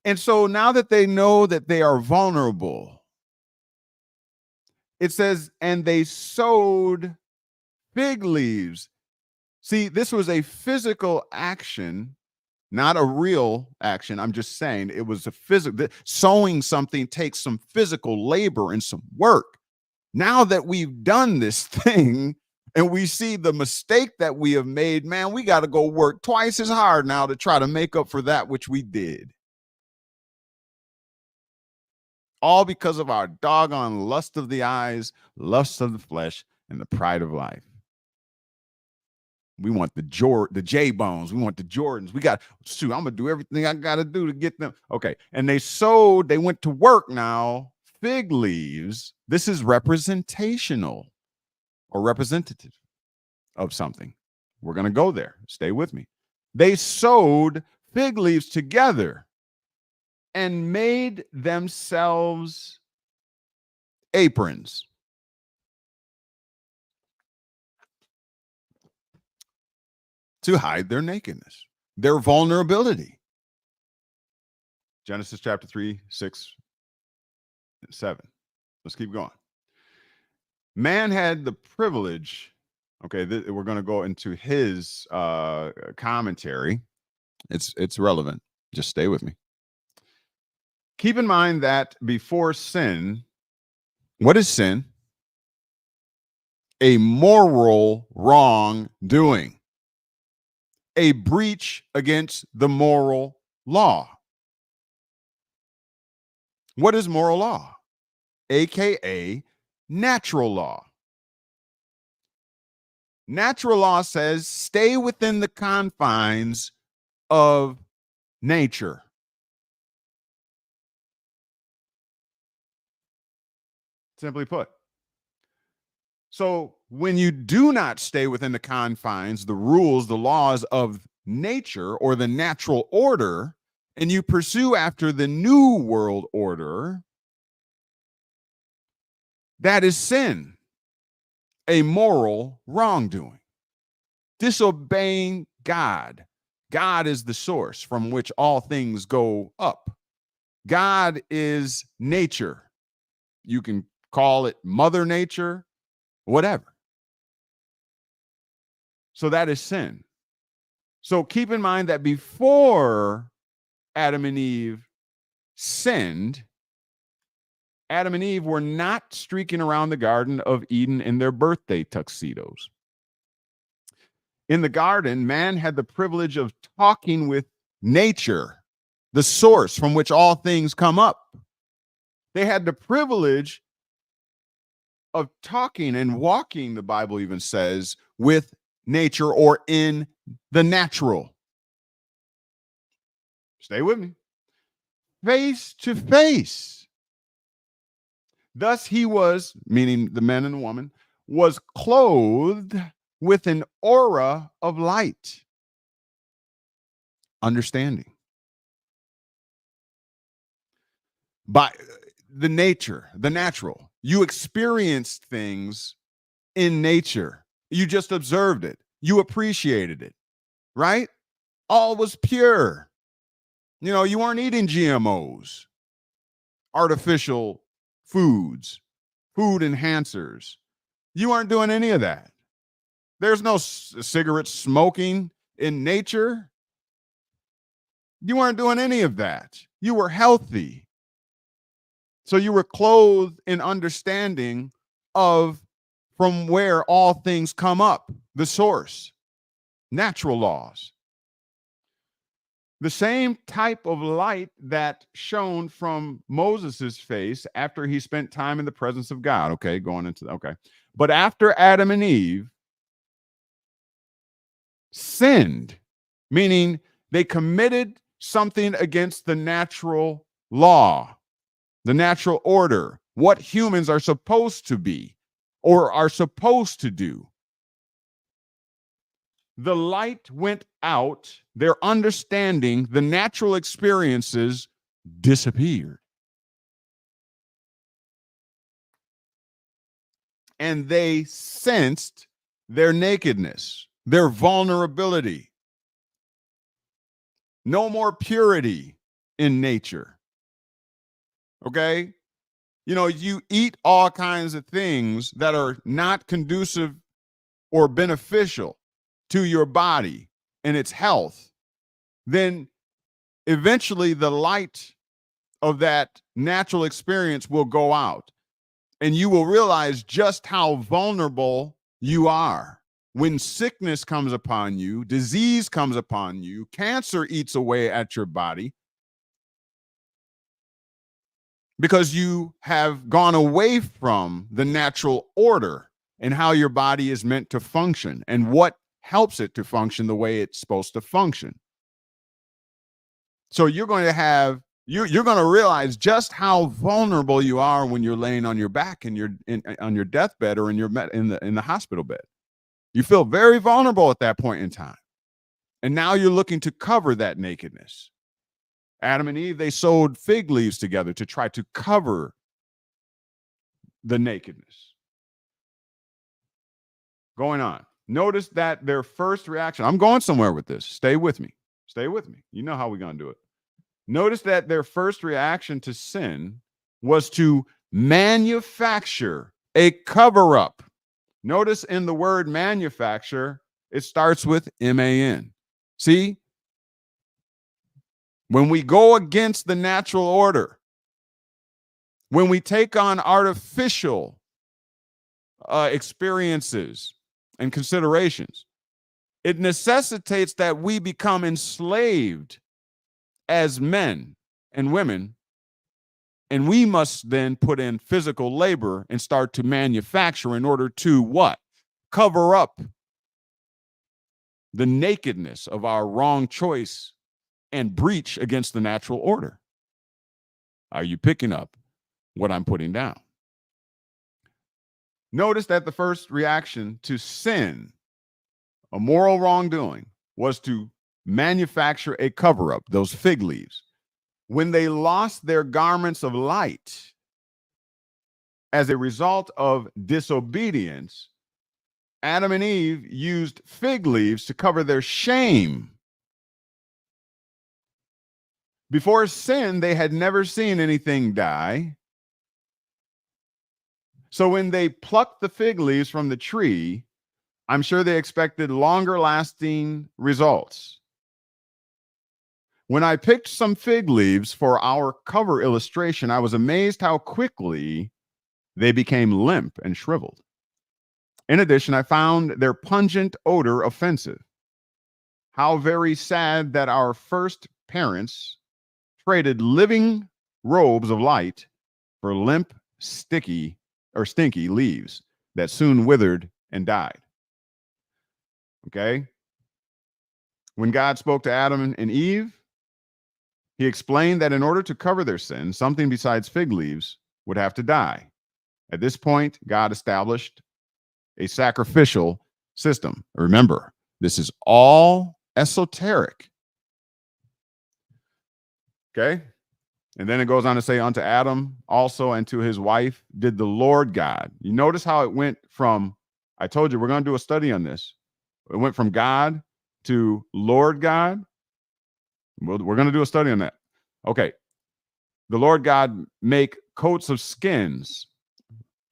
Speaker 5: And so now that they know that they are vulnerable, it says, and they sewed fig leaves. See, this was a physical action, not a real action. I'm just saying it was a physical. Sewing something takes some physical labor and some work. Now that we've done this thing and we see the mistake that we have made, man, we got to go work twice as hard now to try to make up for that which we did. All because of our doggone lust of the eyes, lust of the flesh, and the pride of life. We want the J Bones. We want the Jordans. I'm going to do everything I got to do to get them. Okay. And they went to work now, fig leaves. This is representational or representative of something. We're going to go there. Stay with me. They sewed fig leaves together and made themselves aprons. To hide their nakedness, their vulnerability. Genesis chapter 3, 6, and 7. Let's keep going. Man had the privilege. Okay, we're going to go into his commentary. It's relevant. Just stay with me. Keep in mind that before sin, what is sin? A moral wrongdoing. A breach against the moral law. What is moral law? AKA natural law. Natural law says stay within the confines of nature. Simply put. So when you do not stay within the confines, the rules, the laws of nature or the natural order, and you pursue after the new world order, that is sin, a moral wrongdoing, disobeying God. God is the source from which all things go up. God is nature. You can call it Mother Nature, whatever. So that is sin. So keep in mind that before Adam and Eve sinned, Adam and Eve were not streaking around the Garden of Eden in their birthday tuxedos. In the garden, man had the privilege of talking with nature, the source from which all things come up. They had the privilege of talking and walking, the Bible even says, with nature or in the natural. Stay with me. Face to face. Thus he was, meaning the man and the woman, was clothed with an aura of light. Understanding. By the nature, the natural. You experienced things in nature. You just observed it. You appreciated it, right? All was pure. You know, you weren't eating GMOs, artificial foods, food enhancers. You aren't doing any of that. There's no cigarette smoking in nature. You weren't doing any of that. You were healthy. So you were clothed in understanding of from where all things come up, the source. natural laws. The same type of light that shone from Moses's face after he spent time in the presence of God. Okay, going into okay. But after Adam and Eve sinned, meaning they committed something against the natural law, the natural order, what humans are supposed to be or are supposed to do. The light went out, their understanding, the natural experiences disappeared. And they sensed their nakedness, their vulnerability. No more purity in nature. Okay? You know, you eat all kinds of things that are not conducive or beneficial to your body and its health, then eventually the light of that natural experience will go out and you will realize just how vulnerable you are. When sickness comes upon you, disease comes upon you, cancer eats away at your body, because you have gone away from the natural order and how your body is meant to function and what helps it to function the way it's supposed to function. So you're going to have, you're going to realize just how vulnerable you are when you're laying on your back and you're on your deathbed or in the hospital bed. You feel very vulnerable at that point in time. And now you're looking to cover that nakedness. Adam and Eve, they sewed fig leaves together to try to cover the nakedness. Going on. Notice that their first reaction, I'm going somewhere with this. Stay with me. Stay with me. You know how we're going to do it. Notice that their first reaction to sin was to manufacture a cover-up. Notice in the word manufacture, it starts with M-A-N. See? When we go against the natural order, when we take on artificial experiences and considerations, it necessitates that we become enslaved as men and women, and we must then put in physical labor and start to manufacture in order to what? Cover up the nakedness of our wrong choice and breach against the natural order. Are you picking up what I'm putting down? Notice that the first reaction to sin, a moral wrongdoing, was to manufacture a cover-up, those fig leaves. When they lost their garments of light as a result of disobedience, Adam and Eve used fig leaves to cover their shame. Before sin, they had never seen anything die. So when they plucked the fig leaves from the tree, I'm sure they expected longer lasting results. When I picked some fig leaves for our cover illustration, I was amazed how quickly they became limp and shriveled. In addition, I found their pungent odor offensive. How very sad that our first parents traded living robes of light for limp, stinky leaves that soon withered and died. Okay? When God spoke to Adam and Eve, he explained that in order to cover their sin, something besides fig leaves would have to die. At this point, God established a sacrificial system. Remember, this is all esoteric. Okay? And then it goes on to say, unto Adam also and to his wife did the Lord God. You notice how it went from, I told you we're going to do a study on this. It went from God to Lord God. We're going to do a study on that. Okay. The Lord God make coats of skins,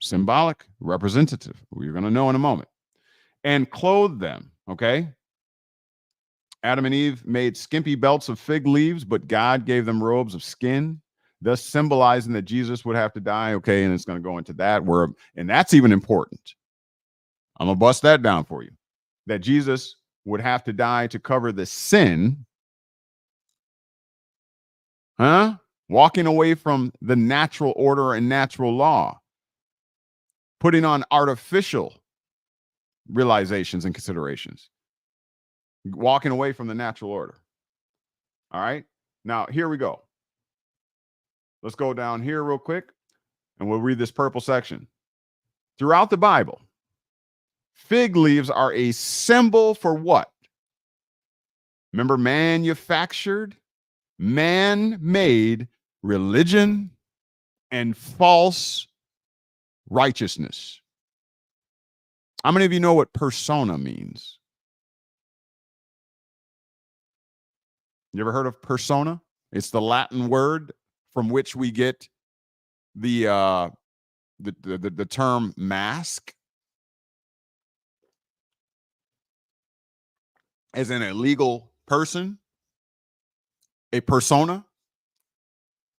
Speaker 5: symbolic, representative. We're going to know in a moment. And clothe them. Okay. Adam and Eve made skimpy belts of fig leaves, but God gave them robes of skin, thus symbolizing that Jesus would have to die. Okay. And it's going to go into that and that's even important. I'm going to bust that down for you. That Jesus would have to die to cover the sin, walking away from the natural order and natural law, putting on artificial realizations and considerations, walking away from the natural order. All right. Now, here we go. Let's go down here real quick, and we'll read this purple section. Throughout the Bible, fig leaves are a symbol for what? Remember, manufactured, man-made religion and false righteousness. How many of you know what persona means? You ever heard of persona? It's the Latin word from which we get the term mask, as in a legal person, a persona,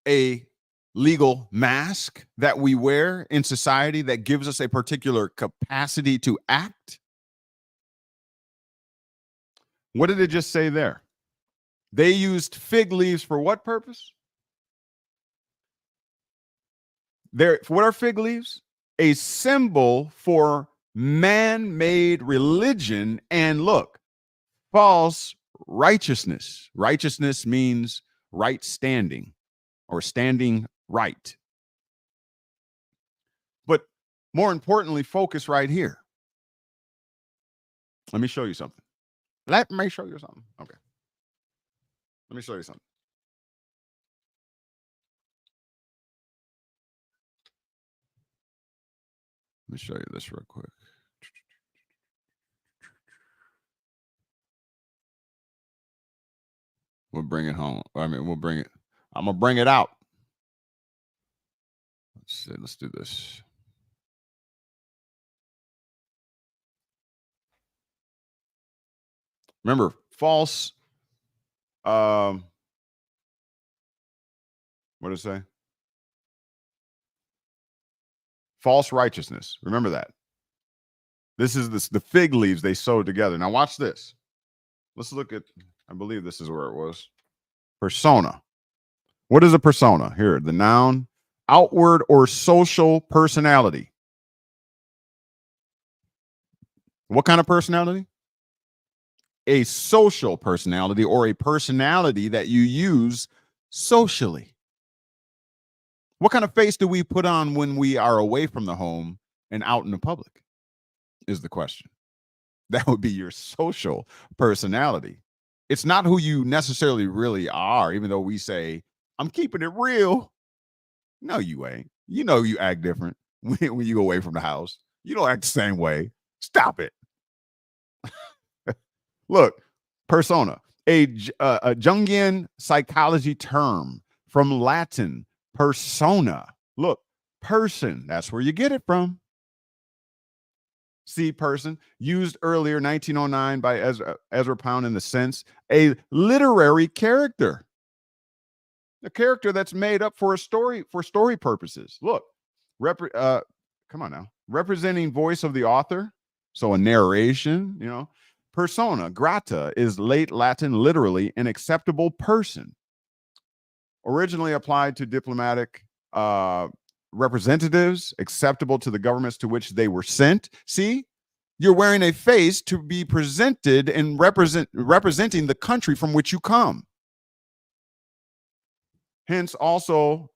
Speaker 5: a legal mask that we wear in society that gives us a particular capacity to act. What did it just say there? They used fig leaves for what purpose? What are fig leaves? A symbol for man-made religion and, look, false righteousness. Righteousness means right standing or standing right. But more importantly, focus right here. Let me show you something. Let me show you something. Okay. Let me show you something. Let me show you this real quick. We'll bring it home. I mean, we'll bring it. I'm going to bring it out. Let's see. Let's do this. Remember, false. What did it say? False righteousness. Remember that. This is the fig leaves they sewed together. Now watch this. Let's look at, I believe this is where it was. Persona. What is a persona? Here, the noun, outward or social personality. What kind of personality? A social personality, or a personality that you use socially. What kind of face do we put on when we are away from the home and out in the public is the question. That would be your social personality. It's not who you necessarily really are, even though we say, I'm keeping it real. No, you ain't. You know you act different when you go away from the house. You don't act the same way. Stop it. Look, persona, a Jungian psychology term from Latin, persona. Look, person, that's where you get it from. See, person, used earlier, 1909, by Ezra Pound, in the sense, a literary character. A character that's made up for story purposes. Look, come on now. Representing voice of the author, so a narration, you know. Persona grata is late Latin, literally an acceptable person. Originally applied to diplomatic representatives, acceptable to the governments to which they were sent. See, you're wearing a face to be presented and representing the country from which you come. Hence, also,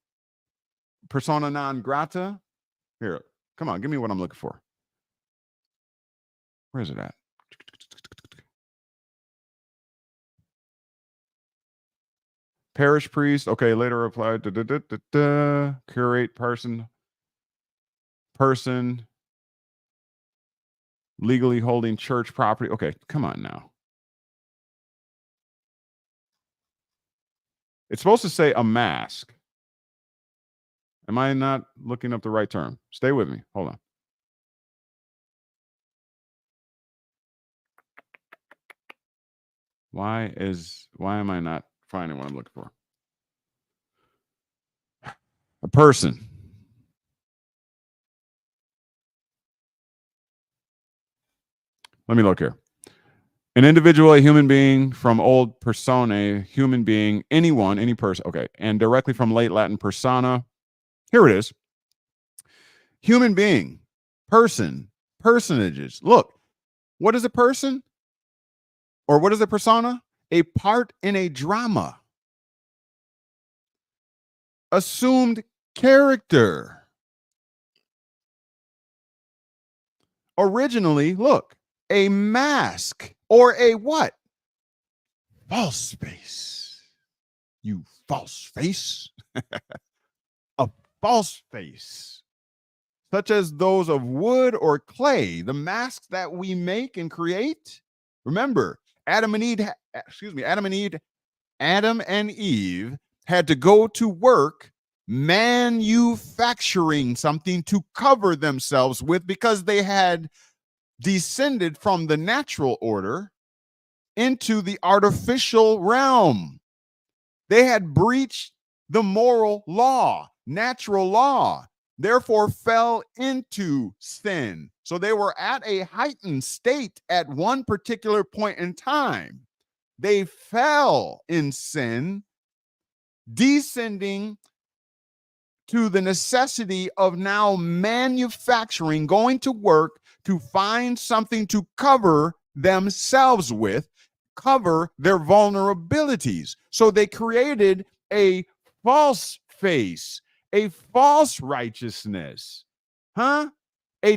Speaker 5: persona non grata. Here, come on, give me what I'm looking for. Where is it at? Parish priest. Okay, later applied to curate person, legally holding church property. Okay, come on now. It's supposed to say a mask. Am I not looking up the right term? Stay with me. Hold on. Why am I not finding what I'm looking for? A person. Let me look here. An individual, a human being, from old persona, human being, anyone, any person. Okay. And directly from late Latin persona. Here it is. Human being, person, personages. Look, what is a person? Or what is a persona? A part in a drama. Assumed character. Originally, look, a mask or a what? False face. You false face. A false face, such as those of wood or clay, the masks that we make and create. Remember, Adam and Eve had to go to work manufacturing something to cover themselves with because they had descended from the natural order into the artificial realm. They had breached the moral law, natural law, therefore fell into sin. So they were at a heightened state at one particular point in time. They fell in sin, descending to the necessity of now manufacturing, going to work to find something to cover themselves with, cover their vulnerabilities. So they created a false face, a false righteousness, a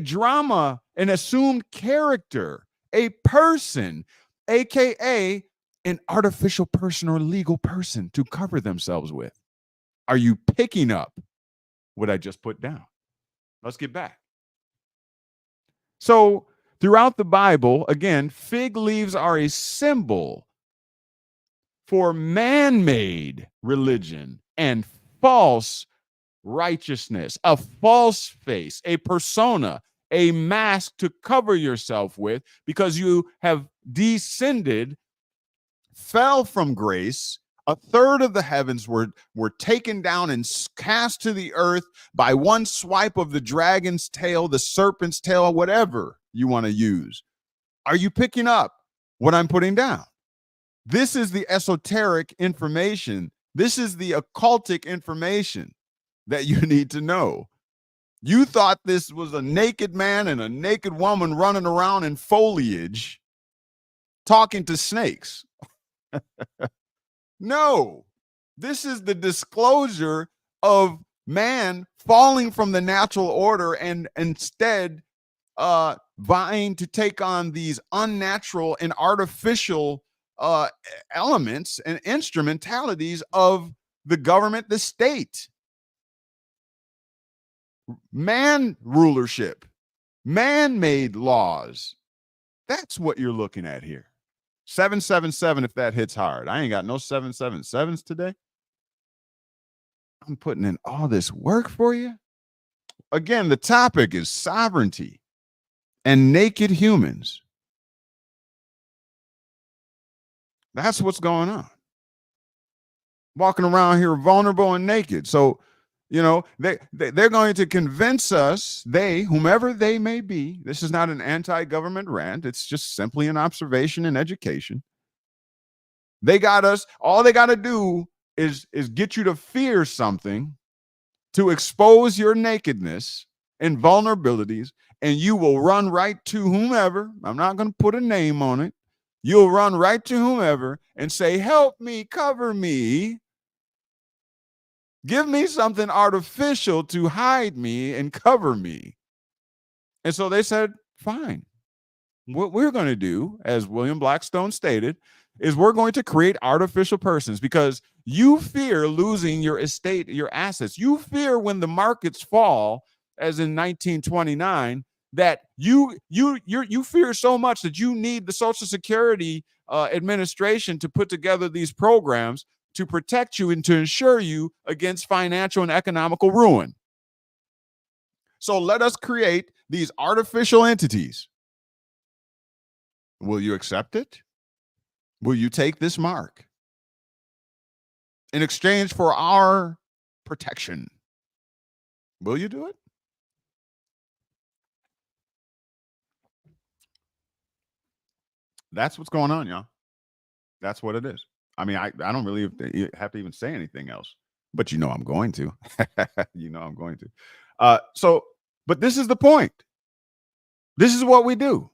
Speaker 5: drama, an assumed character, a person, aka an artificial person or legal person to cover themselves with. Are you picking up what I just put down? Let's get back. So throughout the Bible, again, fig leaves are a symbol for man-made religion and false righteousness, a false face, a persona, a mask to cover yourself with because you have descended, fell from grace. A third of the heavens were taken down and cast to the earth by one swipe of the dragon's tail, the serpent's tail, whatever you want to use. Are you picking up what I'm putting down? This is the esoteric information. This is the occultic information that you need to know. You thought this was a naked man and a naked woman running around in foliage talking to snakes. No, this is the disclosure of man falling from the natural order and instead vying to take on these unnatural and artificial elements and instrumentalities of the government, the state. Man rulership, man-made laws. That's what you're looking at here. 777 if that hits hard. I ain't got no 777s today. I'm putting in all this work for you. Again, the topic is sovereignty and naked humans. That's what's going on. Walking around here vulnerable and naked. So, you know, they're going to convince us, whomever they may be, this is not an anti-government rant. It's just simply an observation and education. They got us, all they got to do is get you to fear something, to expose your nakedness and vulnerabilities, and you will run right to whomever. I'm not going to put a name on it. You'll run right to whomever and say, help me, cover me. Give me something artificial to hide me and cover me. And so they said, fine. What we're going to do, as William Blackstone stated, is we're going to create artificial persons because you fear losing your estate, your assets. You fear when the markets fall, as in 1929, that you fear so much that you need the Social Security Administration to put together these programs to protect you and to ensure you against financial and economical ruin. So let us create these artificial entities. Will you accept it? Will you take this mark in exchange for our protection? Will you do it? That's what's going on, y'all. That's what it is. I mean, I don't really have to even say anything else, but I'm going to. I'm going to. But this is the point. This is what we do.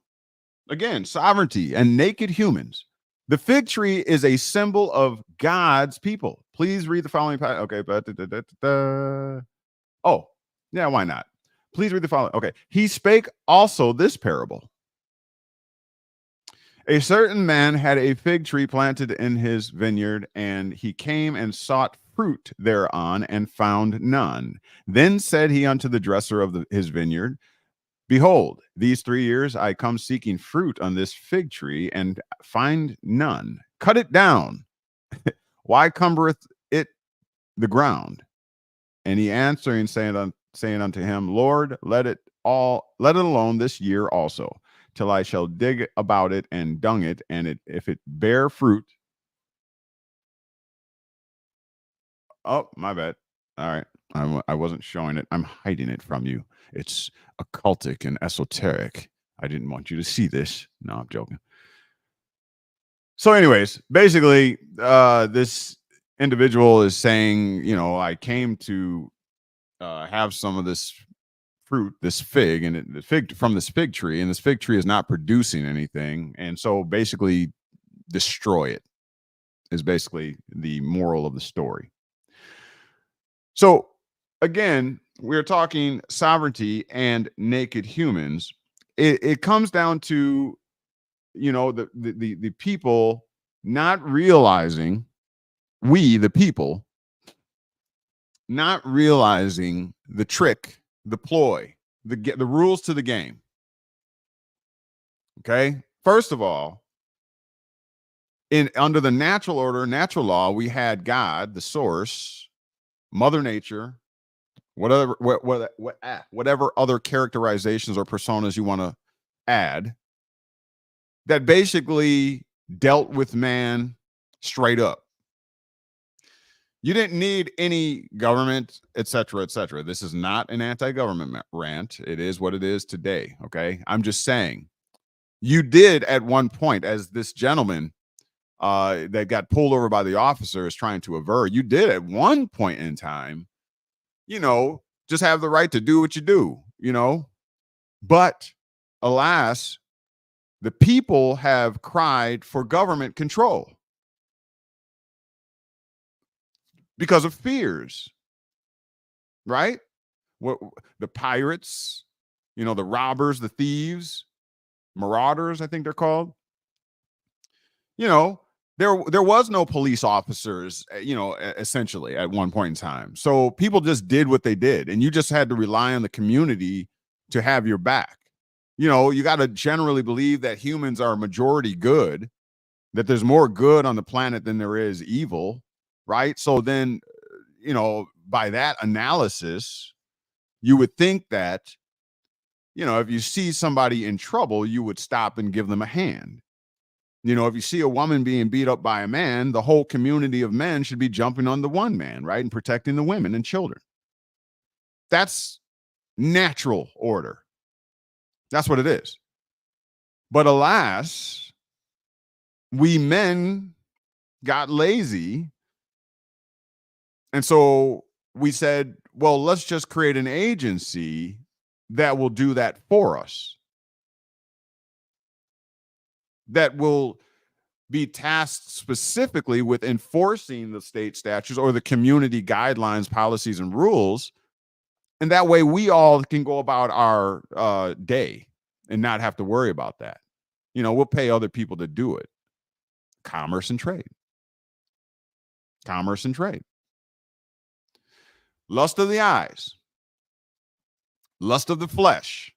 Speaker 5: Again, sovereignty and naked humans. The fig tree is a symbol of God's people. Please read the following. Okay. Oh, yeah, why not? Please read the following. Okay. He spake also this parable. A certain man had a fig tree planted in his vineyard, and he came and sought fruit thereon and found none. Then said he unto the dresser of his vineyard, Behold, these 3 years I come seeking fruit on this fig tree and find none. Cut it down. Why cumbereth it the ground? And he answering saying unto him, Lord, let it alone this year also, till I shall dig about it and dung it, and if it bear fruit. Oh, my bad. All right. I wasn't showing it. I'm hiding it from you. It's occultic and esoteric. I didn't want you to see this. No, I'm joking. So anyways, basically, this individual is saying, I came to have some of this fruit, this fig, and the fig from this fig tree, and this fig tree is not producing anything. And so basically destroy it is basically the moral of the story. So again, we're talking sovereignty and naked humans. It comes down to, the people not realizing, we, the people, not realizing the trick, the ploy, the rules to the game. Okay. First of all, under the natural order, natural law, we had God, the source, Mother Nature, whatever other characterizations or personas you want to add, that basically dealt with man straight up. You didn't need any government, et cetera, et cetera. This is not an anti-government rant. It is what it is today. Okay. I'm just saying, you did at one point, as this gentleman that got pulled over by the officer is trying to aver, you did at one point in time, just have the right to do what you do, but alas, the people have cried for government control because of fears, right? The pirates, the robbers, the thieves, marauders, I think they're called. There was no police officers, essentially at one point in time. So people just did what they did, and you just had to rely on the community to have your back. You got to generally believe that humans are majority good, that there's more good on the planet than there is evil, right? So then, by that analysis, you would think that, if you see somebody in trouble, you would stop and give them a hand. If you see a woman being beat up by a man, the whole community of men should be jumping on the one man, right? And protecting the women and children. That's natural order. That's what it is. But alas, we men got lazy. And so we said, well, let's just create an agency that will do that for us, that will be tasked specifically with enforcing the state statutes or the community guidelines, policies, and rules. And that way we all can go about our day and not have to worry about that. We'll pay other people to do it. Commerce and trade. Commerce and trade. Lust of the eyes. Lust of the flesh.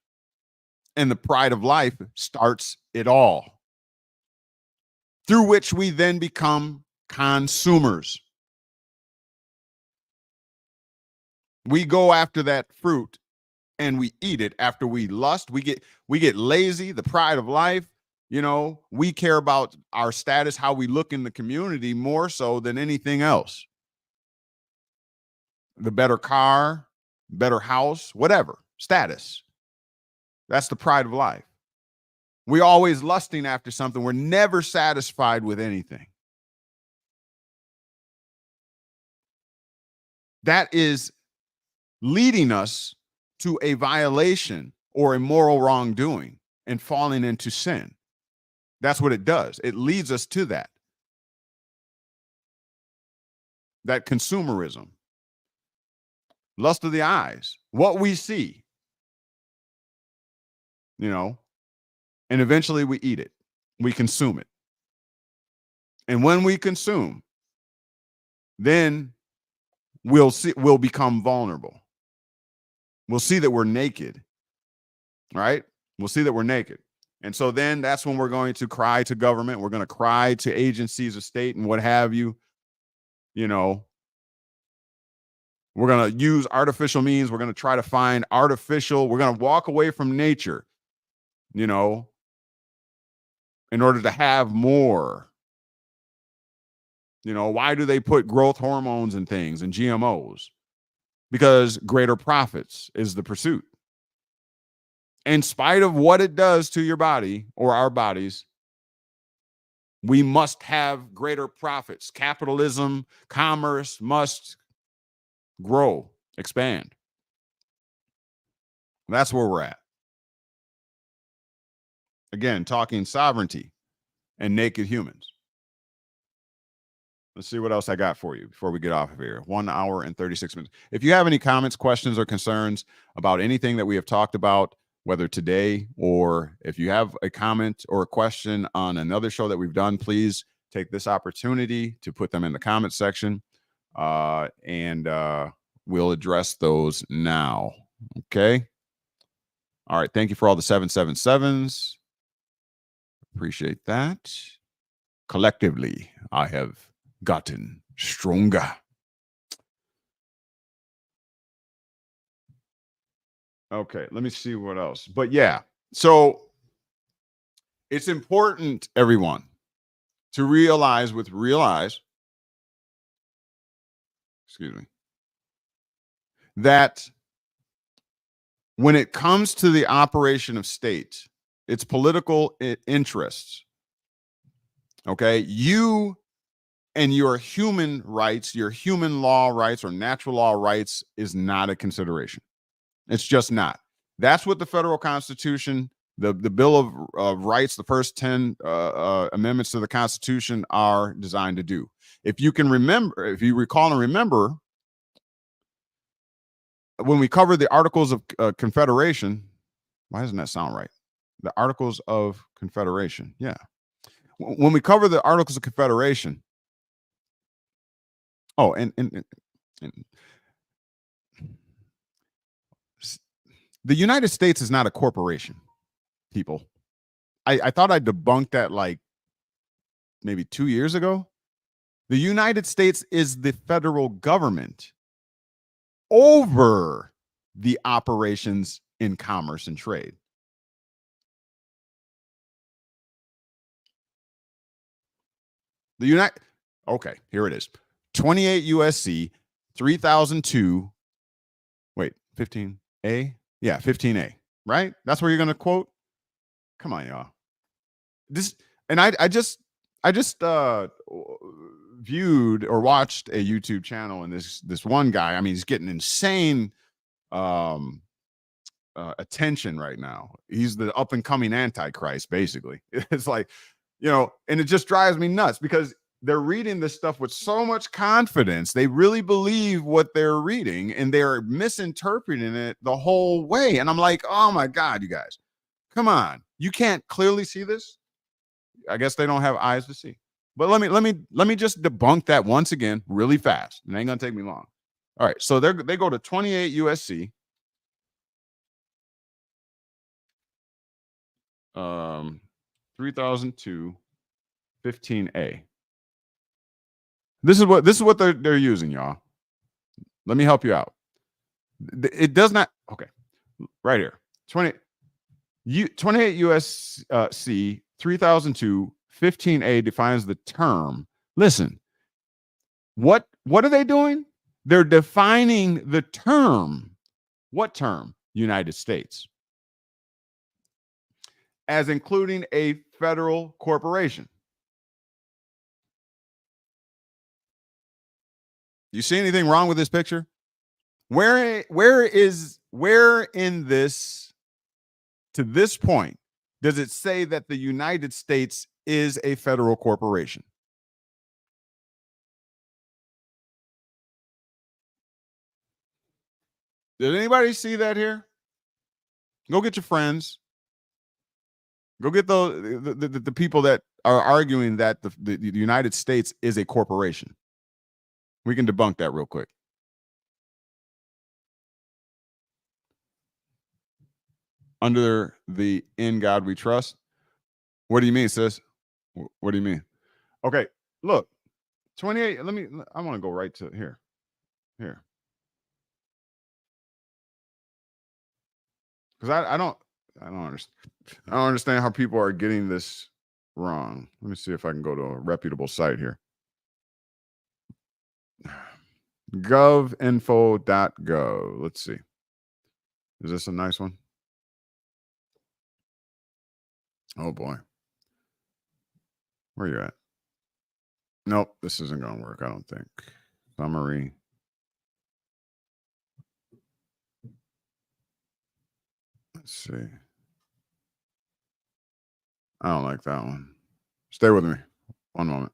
Speaker 5: And the pride of life starts it all, through which we then become consumers. We go after that fruit and we eat it after we lust. We get lazy, the pride of life. We care about our status, how we look in the community more so than anything else. The better car, better house, whatever, status. That's the pride of life. We're always lusting after something. We're never satisfied with anything. That is leading us to a violation or a moral wrongdoing and falling into sin. That's what it does. It leads us to that. That consumerism. Lust of the eyes. What we see. You know, and eventually we eat it. We consume it. And when we consume, then we'll become vulnerable. We'll see that we're naked, right? We'll see that we're naked. And so then that's when we're going to cry to government. We're going to cry to agencies of state and what have you. You know, we're going to use artificial means. We're going to try to find artificial. We're going to walk away from nature, you know, in order to have more. You know, why do they put growth hormones and things and GMOs? Because greater profits is the pursuit. In spite of what it does to your body or our bodies, we must have greater profits. Capitalism, commerce must grow, expand. That's where we're at. Again, talking sovereignty and naked humans. Let's see what else I got for you before we get off of here. 1 hour and 36 minutes. If you have any comments, questions, or concerns about anything that we have talked about, whether today or if you have a comment or a question on another show that we've done, please take this opportunity to put them in the comment section, and we'll address those now. Okay. All right. Thank you for all the 777s. Appreciate that. Collectively, I have gotten stronger. Okay, let me see what else. But yeah, so it's important, everyone, to realize that when it comes to the operation of state, its political interests, okay, you and your human rights, your human law rights or natural law rights is not a consideration. It's just not. That's what the federal Constitution, the Bill of Rights, the first 10 amendments to the Constitution are designed to do. If you can remember, if you recall and remember, when we covered the Articles of Confederation, why doesn't that sound right? The Articles of Confederation, yeah. When we cover the Articles of Confederation, oh, and the United States is not a corporation, people. I thought I debunked that like maybe 2 years ago. The United States is the federal government over the operations in commerce and trade. Okay, here it is. 28 USC 3002. Wait, 15A? Yeah, 15A, right? That's where you're going to quote. Come on, y'all. I just viewed or watched a YouTube channel, and this one guy, I mean, he's getting insane attention right now. He's the up and coming Antichrist, basically. It's like, you know, and it just drives me nuts because they're reading this stuff with so much confidence. They really believe what they're reading and they're misinterpreting it the whole way. And I'm like, oh my God, you guys, come on. You can't clearly see this. I guess they don't have eyes to see. But let me just debunk that once again really fast. It ain't gonna take me long. All right, so they go to 28 USC. 3002 15A. This is what they're using, y'all. Let me help you out. It does not. Okay, right here. 28 USC 3002 15A defines the term. Listen, what are they doing? They're defining the term. What term? United States. as including a federal corporation. You see anything wrong with this picture? Where in this, to this point, does it say that the United States is a federal corporation? Did anybody see that here? Go get your friends. Go get the people that are arguing that the United States is a corporation. We can debunk that real quick. Under the "In God We Trust." What do you mean, sis? What do you mean? Okay, look, 28. I want to go right to here. Because I don't understand. I don't understand how people are getting this wrong. Let me see if I can go to a reputable site here. Govinfo.gov. Let's see. Is this a nice one? Oh boy. Where you at? Nope, this isn't going to work, I don't think. Summary. Let's see. I don't like that one. Stay with me. One moment.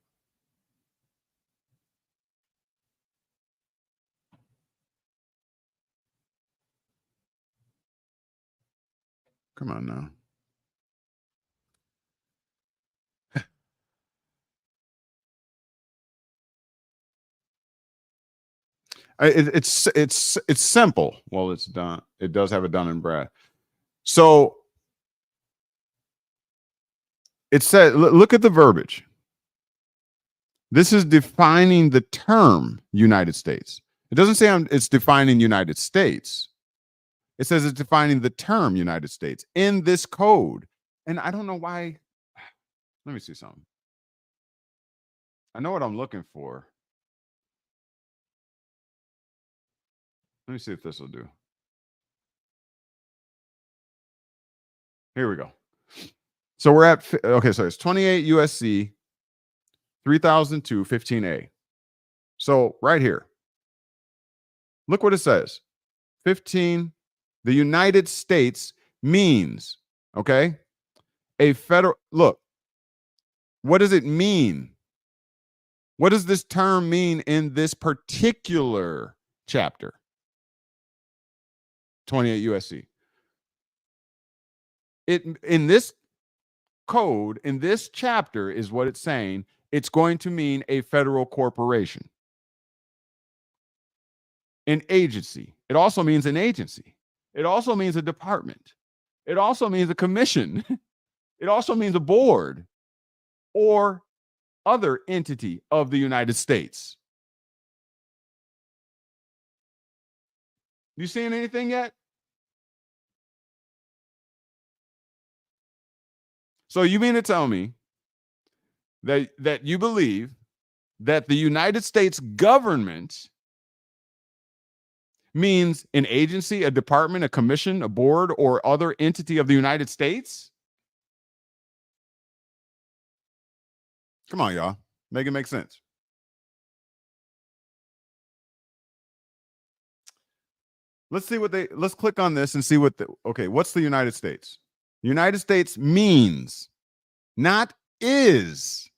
Speaker 5: Come on now. It's simple. Well, it's done. It does have a Dun and Brad. So it said, look at the verbiage. This is defining the term United States. It doesn't say it's defining United States. It says it's defining the term United States in this code. And I don't know why. Let me see something. I know what I'm looking for. Let me see if this will do. Here we go. So we're at, okay, so it's 28 USC 3002 15A. So right here, look what it says. 15, the United States means, okay, a federal, look, what does it mean? What does this term mean in this particular chapter? 28 USC. In this code, in this chapter, is what it's saying. It's going to mean a federal corporation. An agency. It also means an agency. It also means a department. It also means a commission. It also means a board or other entity of the United States. You seeing anything yet? So you mean to tell me that you believe that the United States government means an agency, a department, a commission, a board, or other entity of the United States? Come on, y'all. Make it make sense. Let's click on this and see what's the United States? United States means, not is,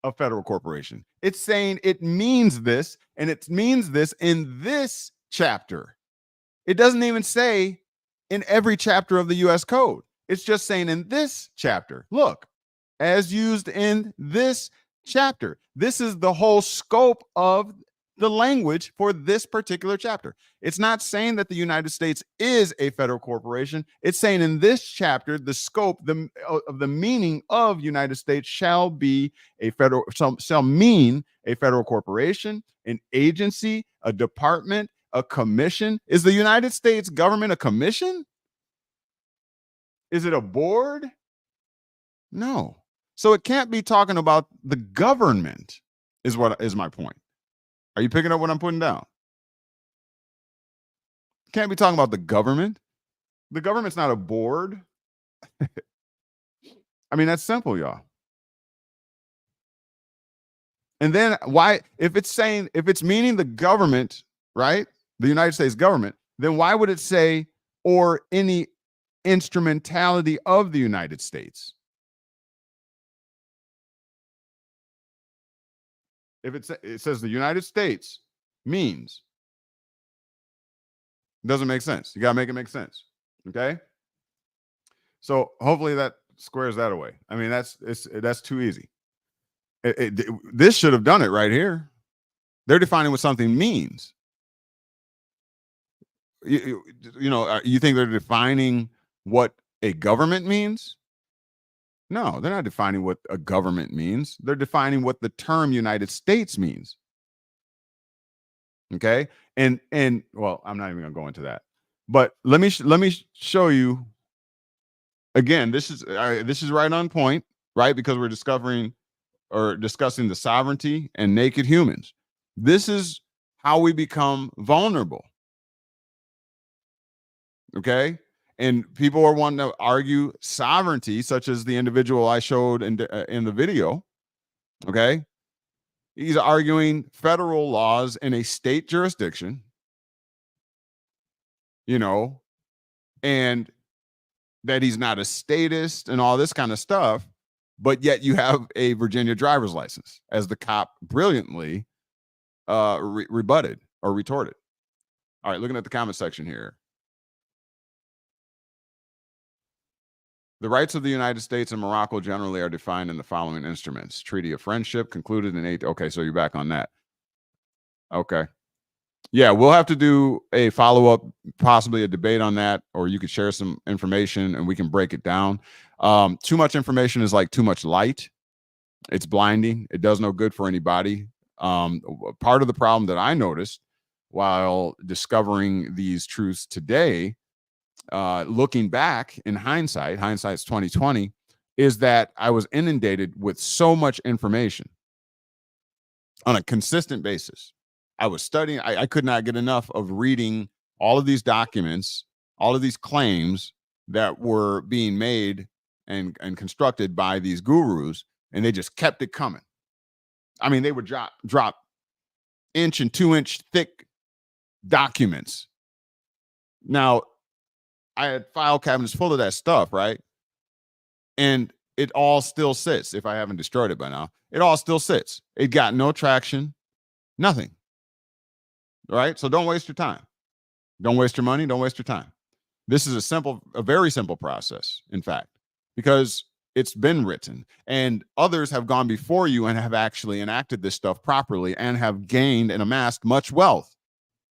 Speaker 5: a federal corporation. It's saying it means this, and it means this in this chapter. It doesn't even say in every chapter of the U.S. Code. It's just saying in this chapter. Look, as used in this chapter. This is the whole scope of the language for this particular chapter. It's not saying that the United States is a federal corporation. It's saying in this chapter, the scope of the meaning of United States shall be a federal, shall mean a federal corporation, an agency, a department, a commission. Is the United States government a commission? Is it a board? No. So it can't be talking about the government, is my point. Are you picking up what I'm putting down? Can't be talking about the government. The government's not a board. I mean, that's simple, y'all. And then why, if it's meaning the government, right? The United States government, then why would it say, or any instrumentality of the United States? If it says the United States means, doesn't make sense. You got to make it make sense. Okay. So hopefully that squares that away. I mean, that's too easy. This should have done it right here. They're defining what something means. You know, you think they're defining what a government means? No, they're not defining what a government means. They're defining what the term United States means. Okay. And well, I'm not even going to go into that. But let me show you again. This is right on point, right? Because we're discussing the sovereignty and naked humans. This is how we become vulnerable. Okay. And people are wanting to argue sovereignty, such as the individual I showed in the video. Okay. He's arguing federal laws in a state jurisdiction, you know, and that he's not a statist and all this kind of stuff. But yet you have a Virginia driver's license, as the cop brilliantly rebutted or retorted. All right, looking at the comment section here. The rights of the United States and Morocco generally are defined in the following instruments. Treaty of Friendship concluded in 8. Okay, so you're back on that. Okay. Yeah, we'll have to do a follow-up, possibly a debate on that, or you could share some information and we can break it down. Too much information is like too much light. It's blinding. It does no good for anybody. Part of the problem that I noticed while discovering these truths today, looking back in hindsight's 2020, is that I was inundated with so much information on a consistent basis. I was studying. I could not get enough of reading all of these documents, all of these claims that were being made and constructed by these gurus, and they just kept it coming. I mean, they would drop inch and 2-inch thick documents. Now, I had file cabinets full of that stuff, right? And it all still sits. If I haven't destroyed it by now, it all still sits. It got no traction, nothing. Right? So don't waste your time. Don't waste your money. Don't waste your time. This is a very simple process, in fact, because it's been written and others have gone before you and have actually enacted this stuff properly and have gained and amassed much wealth.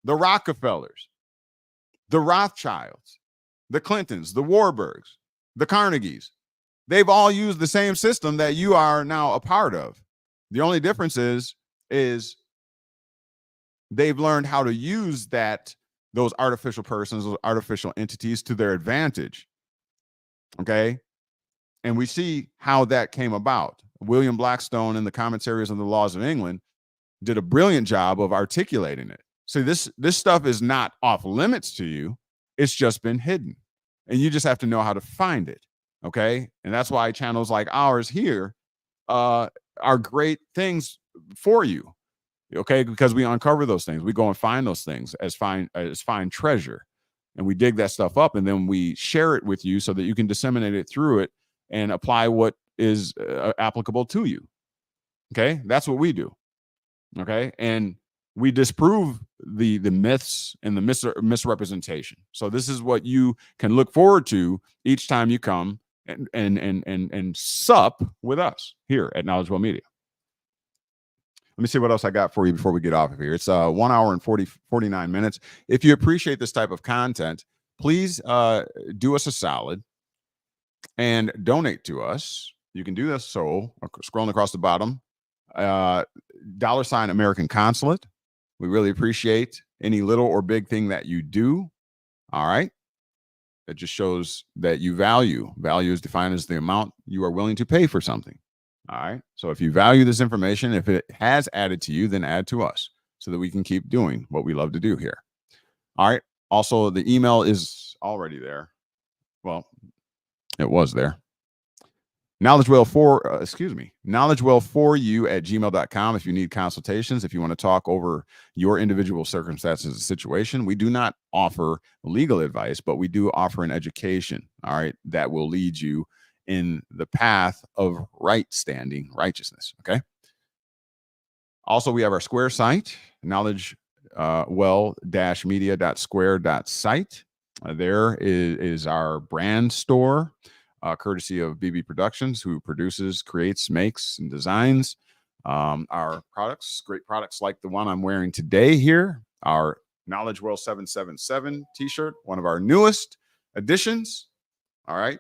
Speaker 5: The Rockefellers, the Rothschilds, the Clintons, the Warburgs, the Carnegies, they've all used the same system that you are now a part of. The only difference is they've learned how to use those artificial persons, those artificial entities to their advantage. Okay. And we see how that came about. William Blackstone in the Commentaries on the Laws of England did a brilliant job of articulating it. So this stuff is not off limits to you. It's just been hidden. And you just have to know how to find it. Okay. And that's why channels like ours here are great things for you. Okay, because we uncover those things. We go and find those things as fine treasure, and we dig that stuff up, and then we share it with you so that you can disseminate it through it and apply what is applicable to you. Okay, that's what we do. Okay, and we disprove the myths and the misrepresentation. So this is what you can look forward to each time you come and sup with us here at KnowledgeWell Media. Let me see what else I got for you before we get off of here. It's 1 hour and 49 minutes. If you appreciate this type of content, please do us a solid and donate to us. You can do this scrolling across the bottom, $ AmericanConsulate. We really appreciate any little or big thing that you do. All right. It just shows that you value. Value is defined as the amount you are willing to pay for something. All right. So if you value this information, if it has added to you, then add to us so that we can keep doing what we love to do here. All right. Also, the email is already there. Well, it was there. KnowledgeWell KnowledgeWell4you@gmail.com if you need consultations, if you want to talk over your individual circumstances and situation. We do not offer legal advice, but we do offer an education, all right, that will lead you in the path of right standing righteousness, okay? Also, we have our Square site, knowledgewell-media.square.site. There is our brand store, courtesy of BB Productions, who produces, creates, makes, and designs our products, great products like the one I'm wearing today here, our KnowledgeWell 777 t-shirt, one of our newest additions. All right.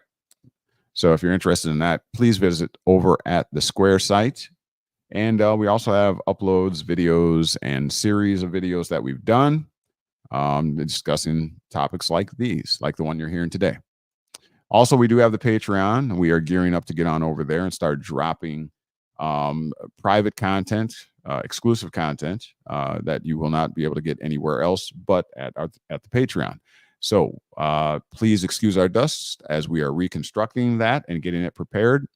Speaker 5: So if you're interested in that, please visit over at the Square site. And we also have uploads, videos, and series of videos that we've done discussing topics like these, like the one you're hearing today. Also, we do have the Patreon. We are gearing up to get on over there and start dropping private content, exclusive content that you will not be able to get anywhere else but at the Patreon. So please excuse our dust as we are reconstructing that and getting it prepared.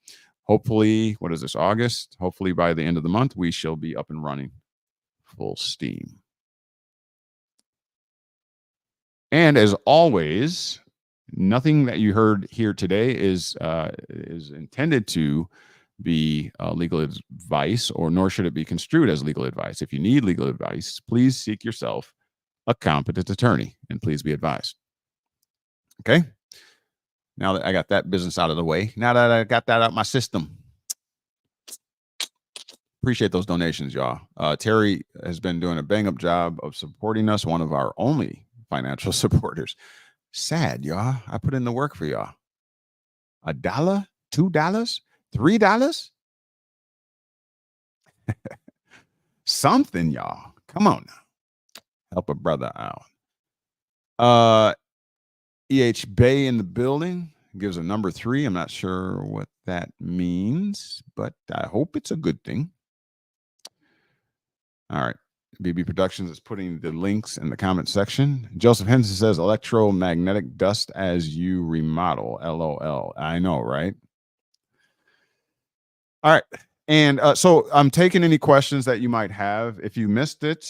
Speaker 5: Hopefully, what is this, August? Hopefully by the end of the month, we shall be up and running full steam. And as always, nothing that you heard here today is intended to be legal advice, or nor should it be construed as legal advice. If you need legal advice, please seek yourself a competent attorney, and please be advised. Okay? Now that I got that business out of the way, now that I got that out my system, appreciate those donations, y'all. Terry has been doing a bang-up job of supporting us, one of our only financial supporters. Sad, y'all. I put in the work for y'all. $1, $2, $3? Something, y'all. Come on now. Help a brother out. EH Bay in the building gives a number 3. I'm not sure what that means, but I hope it's a good thing. All right. BB Productions is putting the links in the comment section. Joseph Henson says electromagnetic dust as you remodel. LOL. I know, right? All right. And so I'm taking any questions that you might have. If you missed it.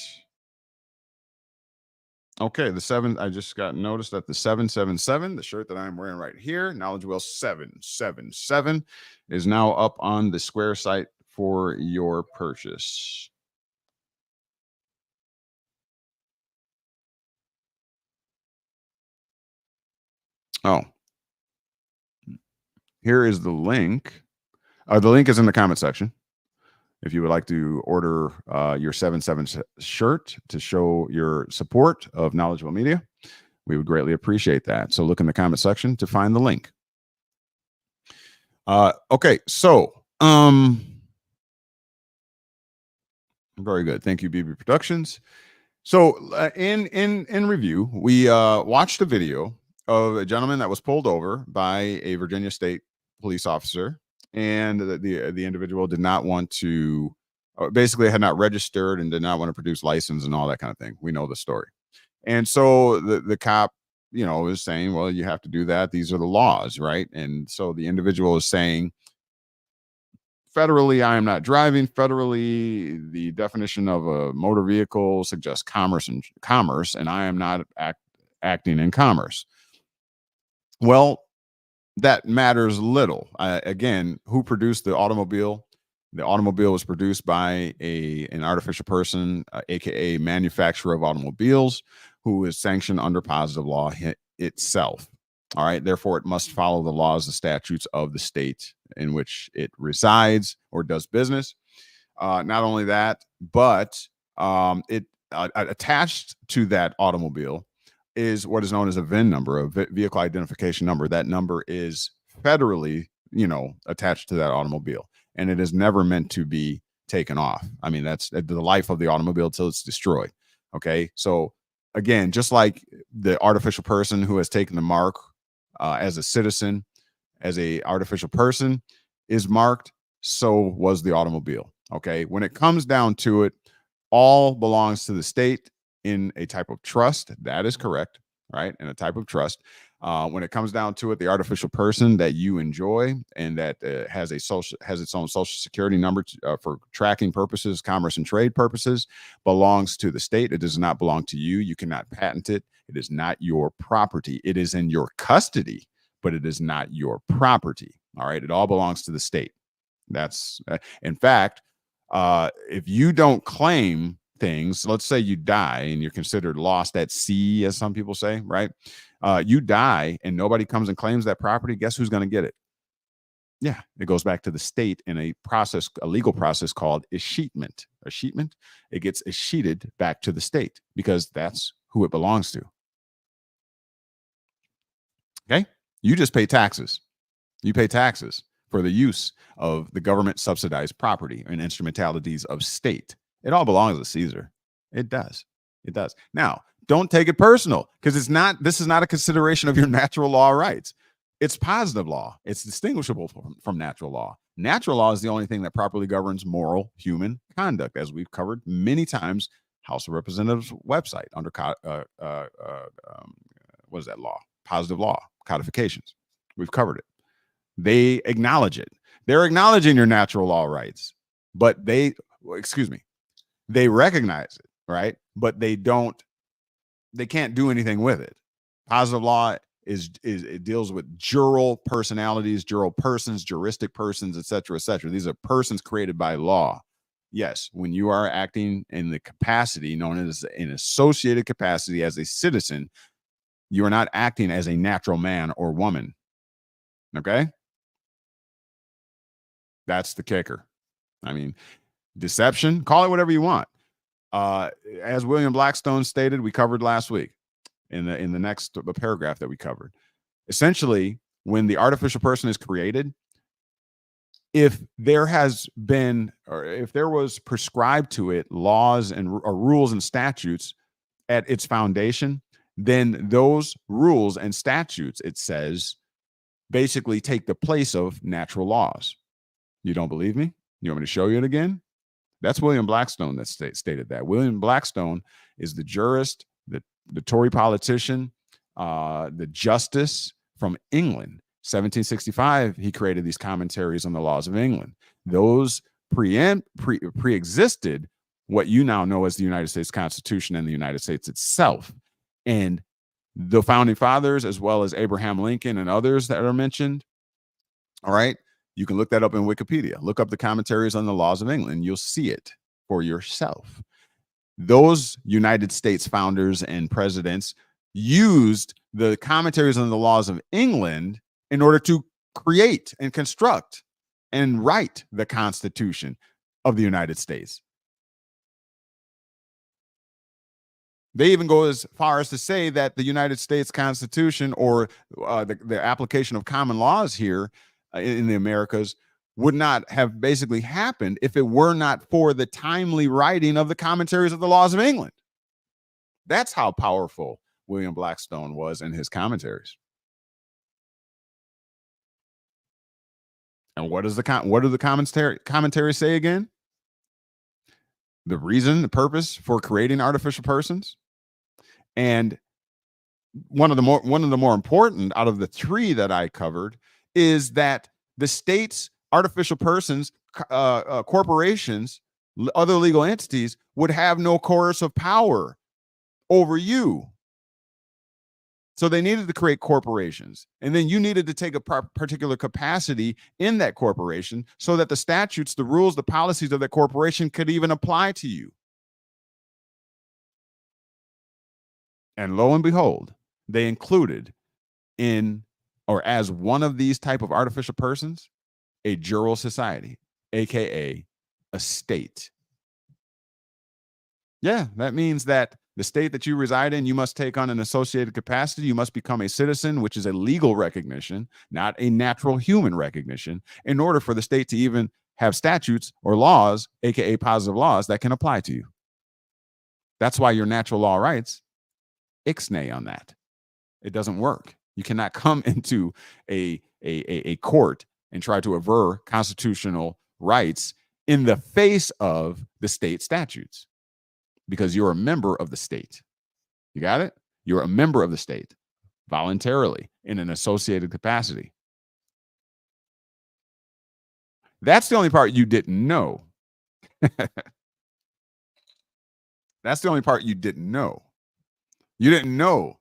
Speaker 5: Okay, I just got noticed that the 777, the shirt that I'm wearing right here, KnowledgeWell 777, is now up on the Square site for your purchase. Oh, here is the link. The link is in the comment section. If you would like to order your 77 shirt to show your support of KnowledgeWell Media, we would greatly appreciate that. So look in the comment section to find the link. Okay, so very good. Thank you, BB Productions. So in review, we watched a video of a gentleman that was pulled over by a Virginia State police officer. And the individual did not want to, basically had not registered and did not want to produce license and all that kind of thing. We know the story. And so the cop, is saying, well, you have to do that. These are the laws, right? And so the individual is saying, federally, I am not driving. Federally, the definition of a motor vehicle suggests commerce, and I am not acting in commerce. Well, that matters little. Again, who produced the automobile? The automobile was produced by an artificial person, aka manufacturer of automobiles, who is sanctioned under positive law itself. All right. Therefore, it must follow the laws and statutes of the state in which it resides or does business. Not only that, but it attached to that automobile is what is known as a VIN number, a vehicle identification number. That number is federally, attached to that automobile, and it is never meant to be taken off. I mean, that's the life of the automobile till it's destroyed. Okay. So again, just like the artificial person who has taken the mark as a citizen, as a artificial person is marked, so was the automobile. Okay. When it comes down to it, all belongs to the state in a type of trust. That is correct. right? And a type of trust. When it comes down to it, the artificial person that you enjoy and that has its own social security number for tracking purposes, commerce and trade purposes, belongs to the state. It does not belong to you. You cannot patent it. It is not your property. It is in your custody, but it is not your property. All right. It all belongs to the state. That's in fact, if you don't claim things, let's say you die and you're considered lost at sea, as some people say, right? You die and nobody comes and claims that property. Guess who's going to get it? Yeah, it goes back to the state in a legal process called escheatment. Escheatment, it gets escheated back to the state because that's who it belongs to. Okay, you just pay taxes. You pay taxes for the use of the government subsidized property and instrumentalities of state. It all belongs to Caesar. It does. It does. Now, don't take it personal because this is not a consideration of your natural law rights. It's positive law. It's distinguishable from natural law. Natural law is the only thing that properly governs moral human conduct, as we've covered many times. House of Representatives website under what is that law? Positive law, codifications. We've covered it. They acknowledge it. They're acknowledging your natural law rights, but they recognize it, right? But they can't do anything with it. Positive law it deals with jural personalities, jural persons, juristic persons, et cetera, et cetera. These are persons created by law. Yes, when you are acting in the capacity known as an associated capacity as a citizen, you are not acting as a natural man or woman. Okay? That's the kicker. I mean, deception, call it whatever you want. As William Blackstone stated, we covered last week in the next paragraph that we covered. Essentially, when the artificial person is created, if there has been, or if there was prescribed to it laws or rules and statutes at its foundation, then those rules and statutes, it says, basically take the place of natural laws. You don't believe me? You want me to show you it again? That's William Blackstone that stated that. William Blackstone is the jurist, the Tory politician, the justice from England. 1765, he created these commentaries on the laws of England. Those pre-existed what you now know as the United States Constitution and the United States itself. And the founding fathers, as well as Abraham Lincoln and others that are mentioned, all right, you can look that up in Wikipedia. Look up the commentaries on the laws of England. You'll see it for yourself. Those United States founders and presidents used the commentaries on the laws of England in order to create and construct and write the Constitution of the United States. They even go as far as to say that the United States Constitution, or the application of common laws here in the Americas, would not have basically happened if it were not for the timely writing of the commentaries of the laws of England. That's how powerful William Blackstone was in his commentaries. And what do the commentaries say again? The reason, the purpose for creating artificial persons, and one of the more important out of the three that I covered is that the state's artificial persons, corporations, other legal entities would have no coercive power over you. So they needed to create corporations, and then you needed to take a particular capacity in that corporation so that the statutes, the rules, the policies of that corporation could even apply to you. And lo and behold, they included in, or as one of these type of artificial persons, a jural society, aka a state. Yeah, that means that the state that you reside in, you must take on an associated capacity. You must become a citizen, which is a legal recognition, not a natural human recognition, in order for the state to even have statutes or laws, aka positive laws, that can apply to you. That's why your natural law rights ixnay on that. It doesn't work. You cannot come into a court and try to aver constitutional rights in the face of the state statutes, because you're a member of the state. You got it? You're a member of the state voluntarily in an associated capacity. That's the only part you didn't know. That's the only part you didn't know. You didn't know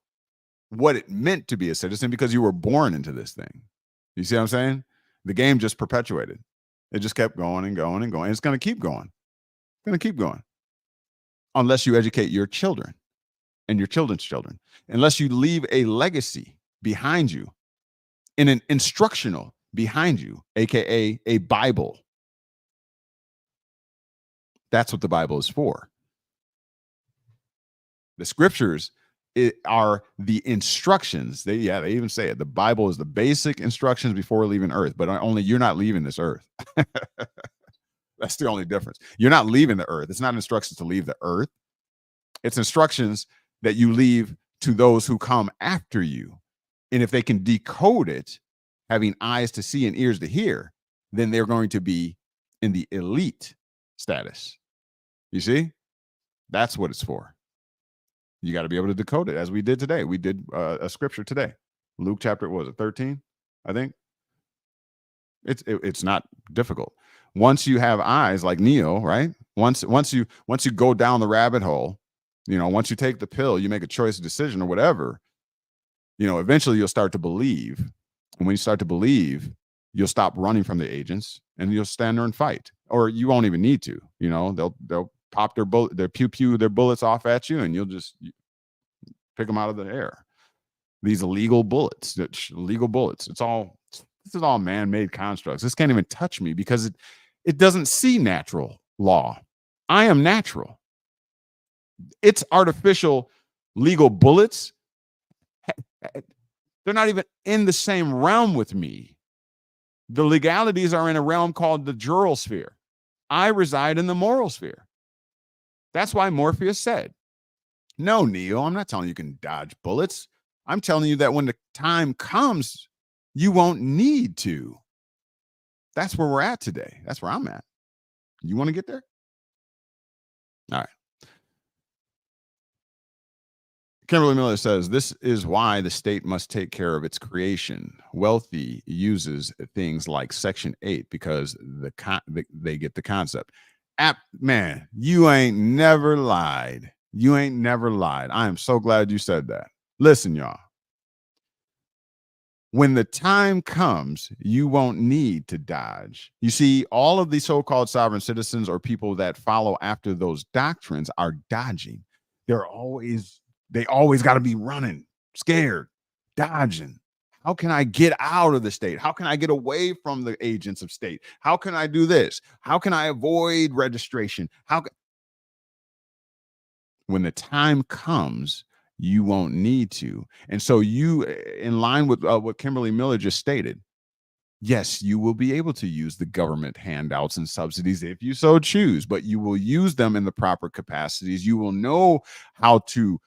Speaker 5: what it meant to be a citizen because you were born into this thing. You see what I'm saying? The game just perpetuated. It just kept going and going and going. It's going to keep going. It's going to keep going. Unless you educate your children and your children's children. Unless you leave a legacy behind you, in an instructional behind you, aka a Bible. That's what the Bible is for. The scriptures are the instructions. They even say it. The Bible is the basic instructions before leaving earth, but only you're not leaving this earth. That's the only difference. You're not leaving the earth. It's not instructions to leave the earth. It's instructions that you leave to those who come after you. And if they can decode it, having eyes to see and ears to hear, then they're going to be in the elite status. You see? That's what it's for. You got to be able to decode it, as we did today. We did a scripture today. Luke chapter, what was it, 13, I think? It's not difficult. Once you have eyes like Neo, right? Once you go down the rabbit hole, once you take the pill, you make a choice, decision, or whatever, eventually you'll start to believe. And when you start to believe, you'll stop running from the agents and you'll stand there and fight. Or you won't even need to. They'll pop their bullets off at you, and you'll just pick them out of the air. These illegal bullets. This is all man-made constructs. This can't even touch me because it doesn't see natural law. I am natural. It's artificial legal bullets. They're not even in the same realm with me. The legalities are in a realm called the jural sphere. I reside in the moral sphere. That's why Morpheus said, no, Neo, I'm not telling you can dodge bullets. I'm telling you that when the time comes, you won't need to. That's where we're at today. That's where I'm at. You want to get there? All right. Kimberly Miller says, this is why the state must take care of its creation. Wealthy uses things like Section 8 because they get the concept. Man, you ain't never lied. You ain't never lied. I am so glad you said that. Listen, y'all. When the time comes, you won't need to dodge. You see, all of the so-called sovereign citizens or people that follow after those doctrines are dodging. They always got to be running, scared, dodging. How can I get out of the state? How can I get away from the agents of state? How can I do this? How can I avoid registration? When the time comes, you won't need to. And so you, in line with what Kimberly Miller just stated, yes, you will be able to use the government handouts and subsidies if you so choose, but you will use them in the proper capacities. You will know how to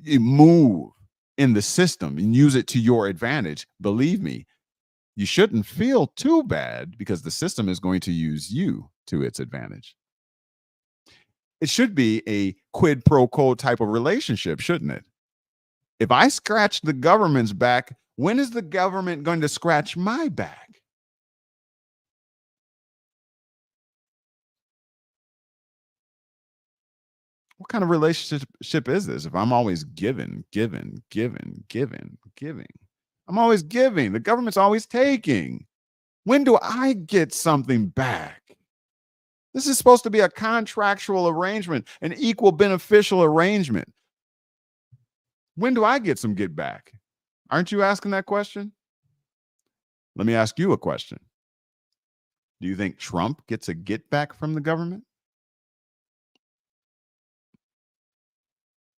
Speaker 5: move in the system and use it to your advantage. Believe me, you shouldn't feel too bad because the system is going to use you to its advantage. It should be a quid pro quo type of relationship, shouldn't it? If I scratch the government's back, when is the government going to scratch my back? What kind of relationship is this? If I'm always giving, I'm always giving. The government's always taking. When do I get something back? This is supposed to be a contractual arrangement, an equal beneficial arrangement. When do I get some get back? Aren't you asking that question? Let me ask you a question. Do you think Trump gets a get back from the government?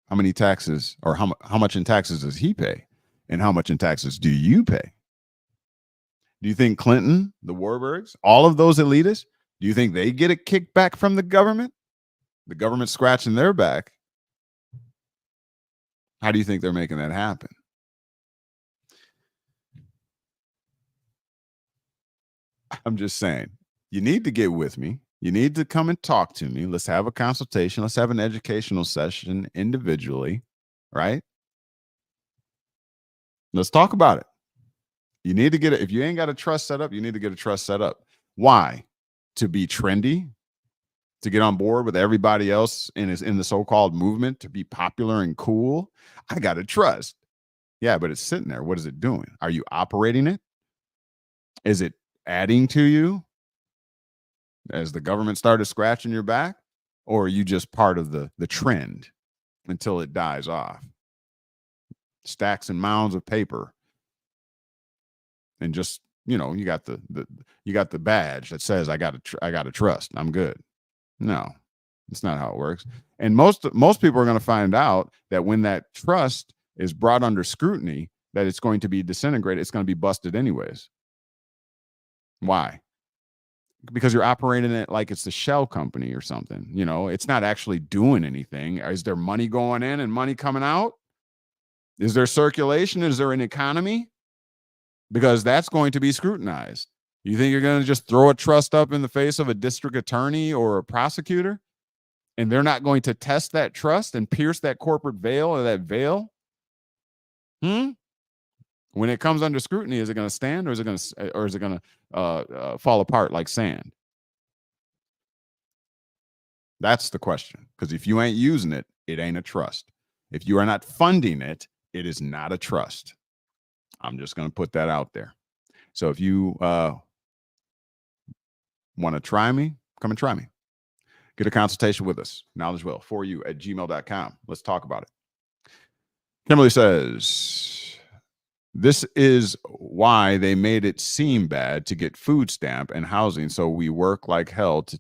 Speaker 5: How many taxes, or how much in taxes does he pay? And how much in taxes do you pay? Do you think Clinton, the Warburgs, all of those elitists, do you think they get a kickback from the government? The government scratching their back. How do you think they're making that happen? I'm just saying, you need to get with me. You need to come and talk to me. Let's have a consultation. Let's have an educational session individually, right? Let's talk about it. You need to get it. If you ain't got a trust set up, you need to get a trust set up. Why? To be trendy, to get on board with everybody else in the so-called movement, to be popular and cool. I got to trust. Yeah, but it's sitting there. What is it doing? Are you operating it? Is it adding to you as the government started scratching your back? Or are you just part of the trend until it dies off? Stacks and mounds of paper. And just, you got the badge that says I got to trust. I'm good. No, it's not how it works. And most people are going to find out that when that trust is brought under scrutiny, that it's going to be disintegrated. It's going to be busted anyways. Why? Because you're operating it like it's the shell company or something. It's not actually doing anything. Is there money going in and money coming out? Is there circulation? Is there an economy? Because that's going to be scrutinized. You think you're going to just throw a trust up in the face of a district attorney or a prosecutor, and they're not going to test that trust and pierce that corporate veil or that veil? When it comes under scrutiny, is it going to stand, or is it going to fall apart like sand? That's the question. Because if you ain't using it, it ain't a trust. If you are not funding it, it is not a trust. I'm just going to put that out there. So if you want to try me, come and try me. Get a consultation with us. KnowledgeWell for you at gmail.com. Let's talk about it. Kimberly says, this is why they made it seem bad to get food stamp and housing. So we work like hell to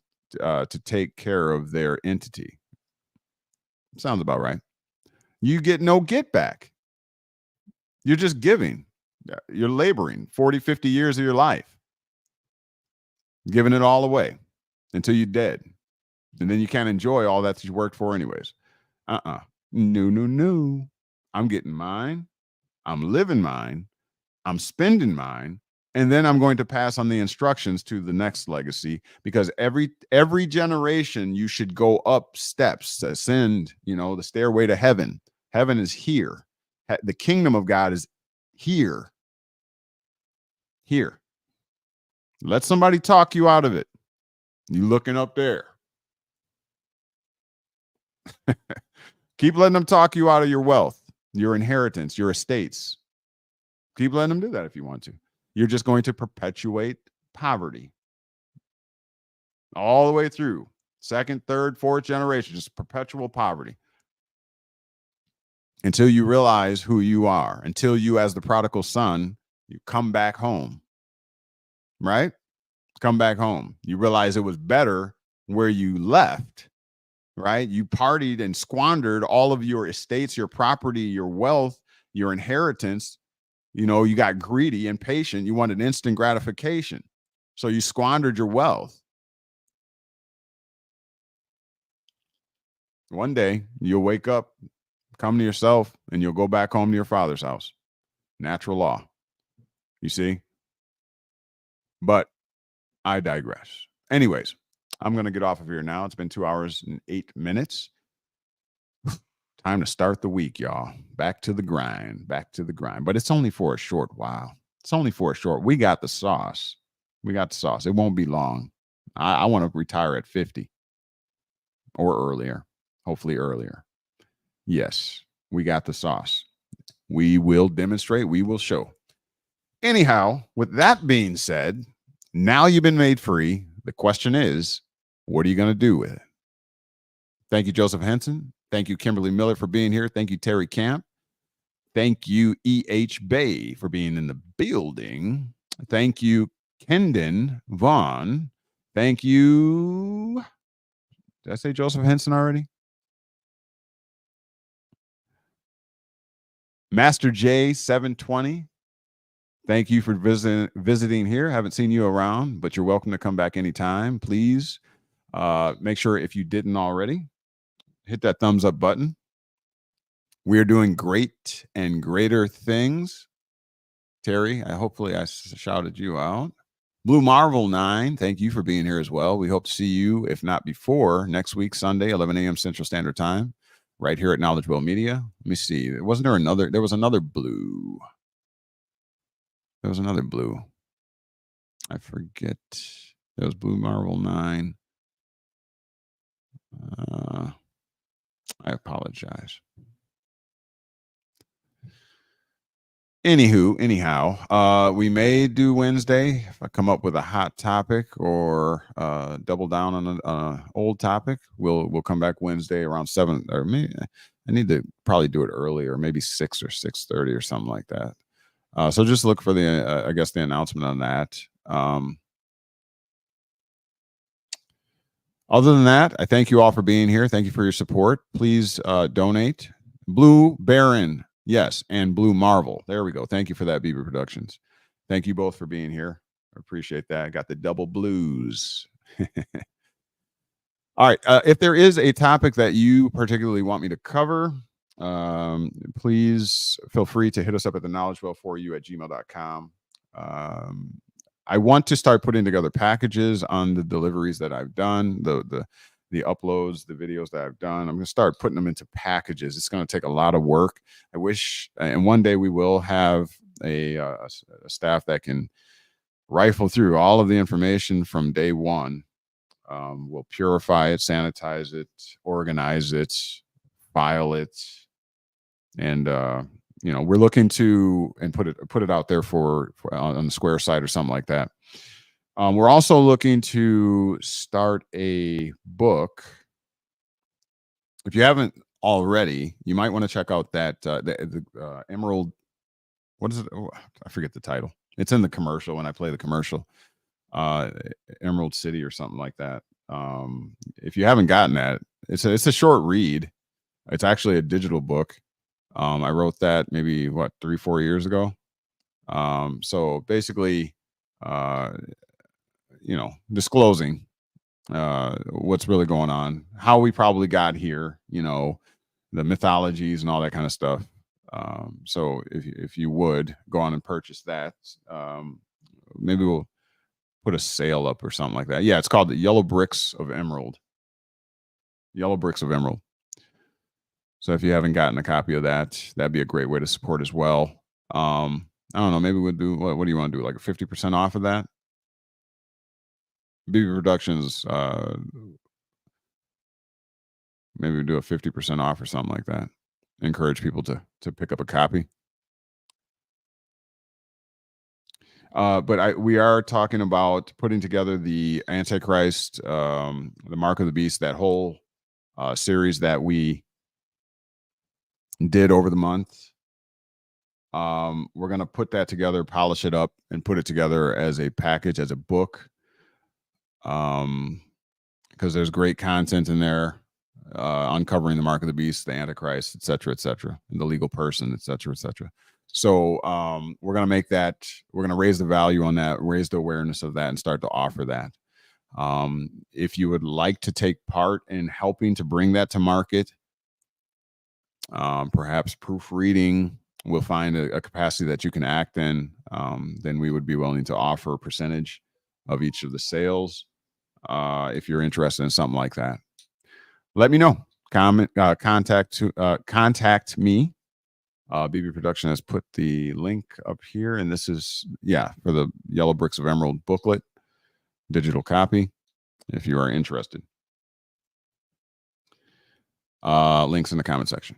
Speaker 5: take care of their entity. Sounds about right. You get no get back. You're just giving. You're laboring 40, 50 years of your life, giving it all away until you're dead. And then you can't enjoy all that you worked for anyways. No. I'm getting mine. I'm living mine. I'm spending mine. And then I'm going to pass on the instructions to the next legacy, because every generation you should go up steps, ascend, the stairway to heaven. Heaven is here. The kingdom of God is here. Here. Let somebody talk you out of it. You looking up there. Keep letting them talk you out of your wealth, your inheritance, your estates. Keep letting them do that if you want to. You're just going to perpetuate poverty all the way through. Second, third, fourth generation, just perpetual poverty. Until you realize who you are, until you, as the prodigal son, you come back home, right? Come back home. You realize it was better where you left, right? You partied and squandered all of your estates, your property, your wealth, your inheritance. You got greedy, impatient. You wanted instant gratification. So you squandered your wealth. One day you'll wake up, come to yourself, and you'll go back home to your father's house. Natural law. You see? But I digress. Anyways, I'm going to get off of here now. It's been 2 hours and 8 minutes. Time to start the week, y'all. Back to the grind. But it's only for a short while. We got the sauce. It won't be long. I want to retire at 50 or earlier. Hopefully earlier. Yes, we got the sauce. We will demonstrate. We will show. Anyhow, with that being said, now you've been made free. The question is, what are you going to do with it? Thank you, Joseph Henson. Thank you, Kimberly Miller, for being here. Thank you, Terry Camp. Thank you, E.H. Bay, for being in the building. Thank you, Kendon Vaughn. Thank you. Did I say Joseph Henson already? Master J 720. Thank you for visiting here. Haven't seen you around, but you're welcome to come back anytime. Please make sure, if you didn't already, hit that thumbs up button. We are doing great and greater things. Terry, hopefully I shouted you out. Blue Marvel 9, thank you for being here as well. We hope to see you, if not before, next week, Sunday, 11 a.m. Central Standard Time, right here at KnowledgeWell Media. Let me see. There was another blue. There was another blue. I forget. There was Blue Marvel 9. I apologize. Anyhow, we may do Wednesday if I come up with a hot topic or double down on an old topic. We'll come back Wednesday around 7, or maybe I need to probably do it early, or maybe 6 or 6:30 or something like that. So just look for the I guess the announcement on that. Other than that, I thank you all for being here. Thank you for your support. Please donate. Blue Baron, yes, and Blue Marvel. There we go. Thank you for that, BB Productions. Thank you both for being here. I appreciate that. I got the double blues. All right. If there is a topic that you particularly want me to cover, please feel free to hit us up at the knowledgewell4u@gmail.com. I want to start putting together packages on the deliveries that I've done, the uploads, the videos that I've done. I'm going to start putting them into packages. It's going to take a lot of work. I wish, and one day we will have a staff that can rifle through all of the information from day one. We'll purify it, sanitize it, organize it, file it, and we're looking to and put it out there for on the Square site or something like that. We're also looking to start a book. If you haven't already, you might want to check out that the Emerald. What is it? Oh, I forget the title. It's in the commercial when I play the commercial. Emerald City or something like that. If you haven't gotten that, it's a short read. It's actually a digital book. I wrote that maybe 3-4 years ago. So basically, disclosing what's really going on, how we probably got here, the mythologies and all that kind of stuff. So if you would go on and purchase that, maybe we'll put a sale up or something like that. Yeah, it's called the Yellow Bricks of Emerald. Yellow Bricks of Emerald. So if you haven't gotten a copy of that, that'd be a great way to support as well. I don't know. Maybe we'll do what do you want to do? Like a 50% off of that? BB Productions, maybe we do a 50% off or something like that. Encourage people to pick up a copy. But we are talking about putting together the Antichrist, the Mark of the Beast, that whole series that we did over the month. We're going to put that together, polish it up, and put it together as a package, as a book. Because there's great content in there, uncovering the Mark of the Beast, the Antichrist, et cetera, and the legal person, et cetera. So we're going to make that, we're going to raise the value on that, raise the awareness of that, and start to offer that. If you would like to take part in helping to bring that to market, perhaps proofreading, we'll find a capacity that you can act in, then we would be willing to offer a percentage of each of the sales. If you're interested in something like that, let me know. Contact me. BB Production has put the link up here, and this is for the Yellow Bricks of Emerald booklet, digital copy, if you are interested. Links in the comment section.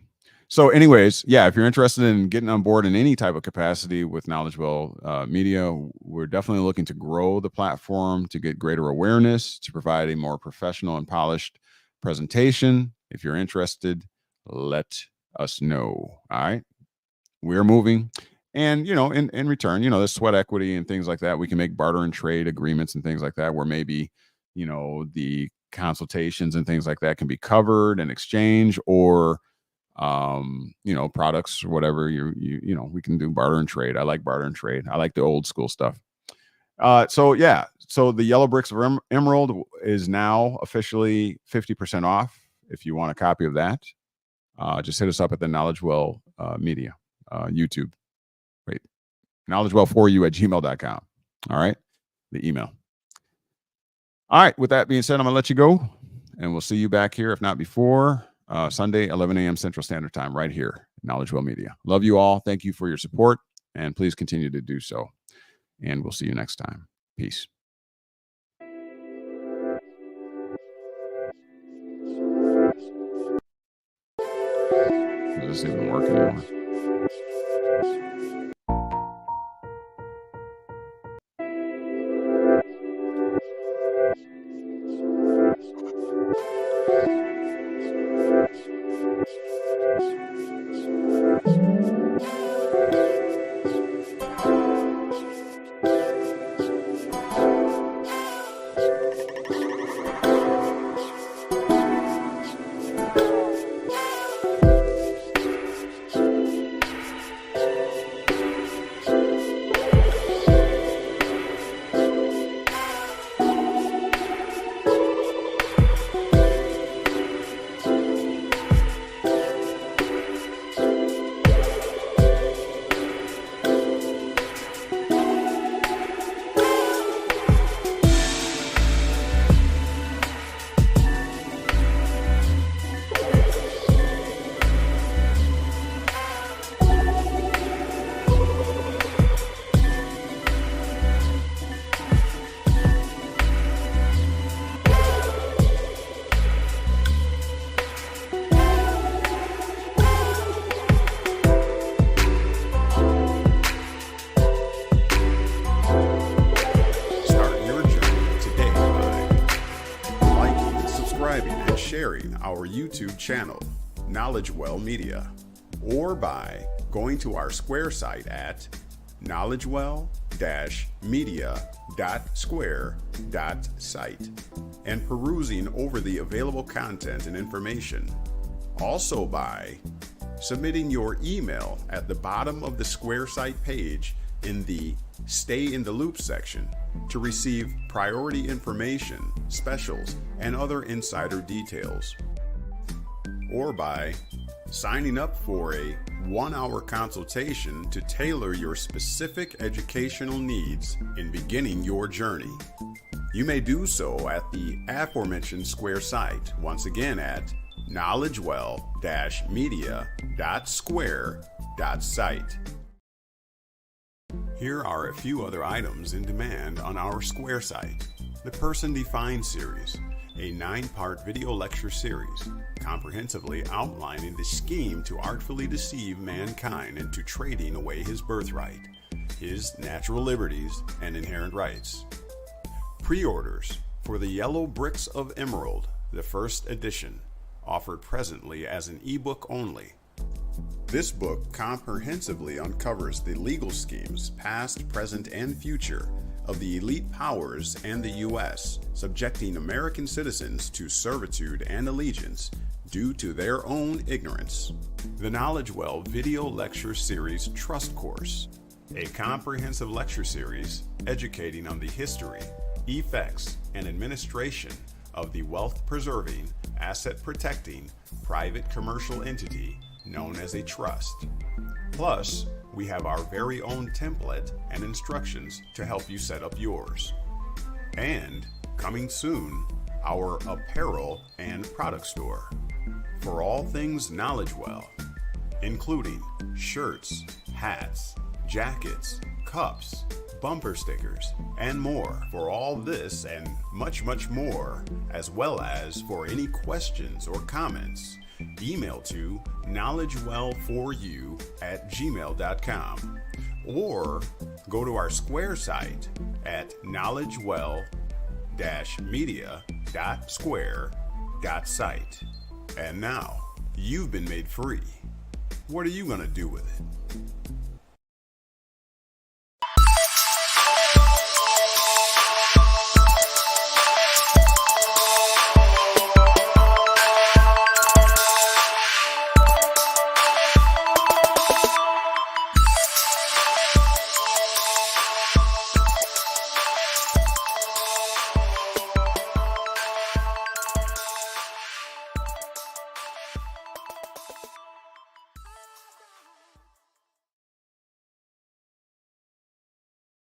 Speaker 5: So anyways, if you're interested in getting on board in any type of capacity with KnowledgeWell Media, we're definitely looking to grow the platform, to get greater awareness, to provide a more professional and polished presentation. If you're interested, let us know. All right. We're moving. And, in return, there's sweat equity and things like that. We can make barter and trade agreements and things like that, where maybe, the consultations and things like that can be covered and exchanged, or products or whatever, we can do barter and trade. I like barter and trade. I like the old school stuff. So the Yellow Bricks of Emerald is now officially 50% off. If you want a copy of that, just hit us up at the KnowledgeWell Media, YouTube. Wait, KnowledgeWell4u@gmail.com. All right. The email. All right. With that being said, I'm going to let you go, and we'll see you back here, if not before, Sunday, 11 a.m. Central Standard Time, right here, KnowledgeWell Media. Love you all. Thank you for your support, and please continue to do so. and we'll see you next time. Peace. Does this even work anymore? Sharing our YouTube channel, KnowledgeWell Media, or by going to our Square site at knowledgewell-media.square.site and perusing over the available content and information. Also by submitting your email at the bottom of the Square site page in the Stay in the Loop section to receive priority information, specials, and other insider details. Or by signing up for a 1-hour consultation to tailor your specific educational needs in beginning your journey. You may do so at the aforementioned Square site, once again at knowledgewell-media.square.site. Here are a few other items in demand on our Square site. The Person Defined series, a 9-part video lecture series, comprehensively outlining the scheme to artfully deceive mankind into trading away his birthright, his natural liberties, and inherent rights. Pre-orders for The Yellow Bricks of Emerald, the first edition, offered presently as an ebook only. This book comprehensively uncovers the legal schemes, past, present, and future, of the elite powers and the U.S., subjecting American citizens to servitude and allegiance due to their own ignorance. The KnowledgeWell Video Lecture Series Trust Course, a comprehensive lecture series educating on the history, effects, and administration of the wealth-preserving, asset-protecting, private commercial entity known as a trust. Plus, we have our very own template and instructions to help you set up yours. And, coming soon, our apparel and product store for all things KnowledgeWell, including shirts, hats, jackets, cups, bumper stickers, and more. For all this and much, much more, as well as for any questions or comments, email to knowledgewell4u@gmail.com or go to our Square site at knowledgewell-media.square.site. And now, you've been made free. What are you going to do with it?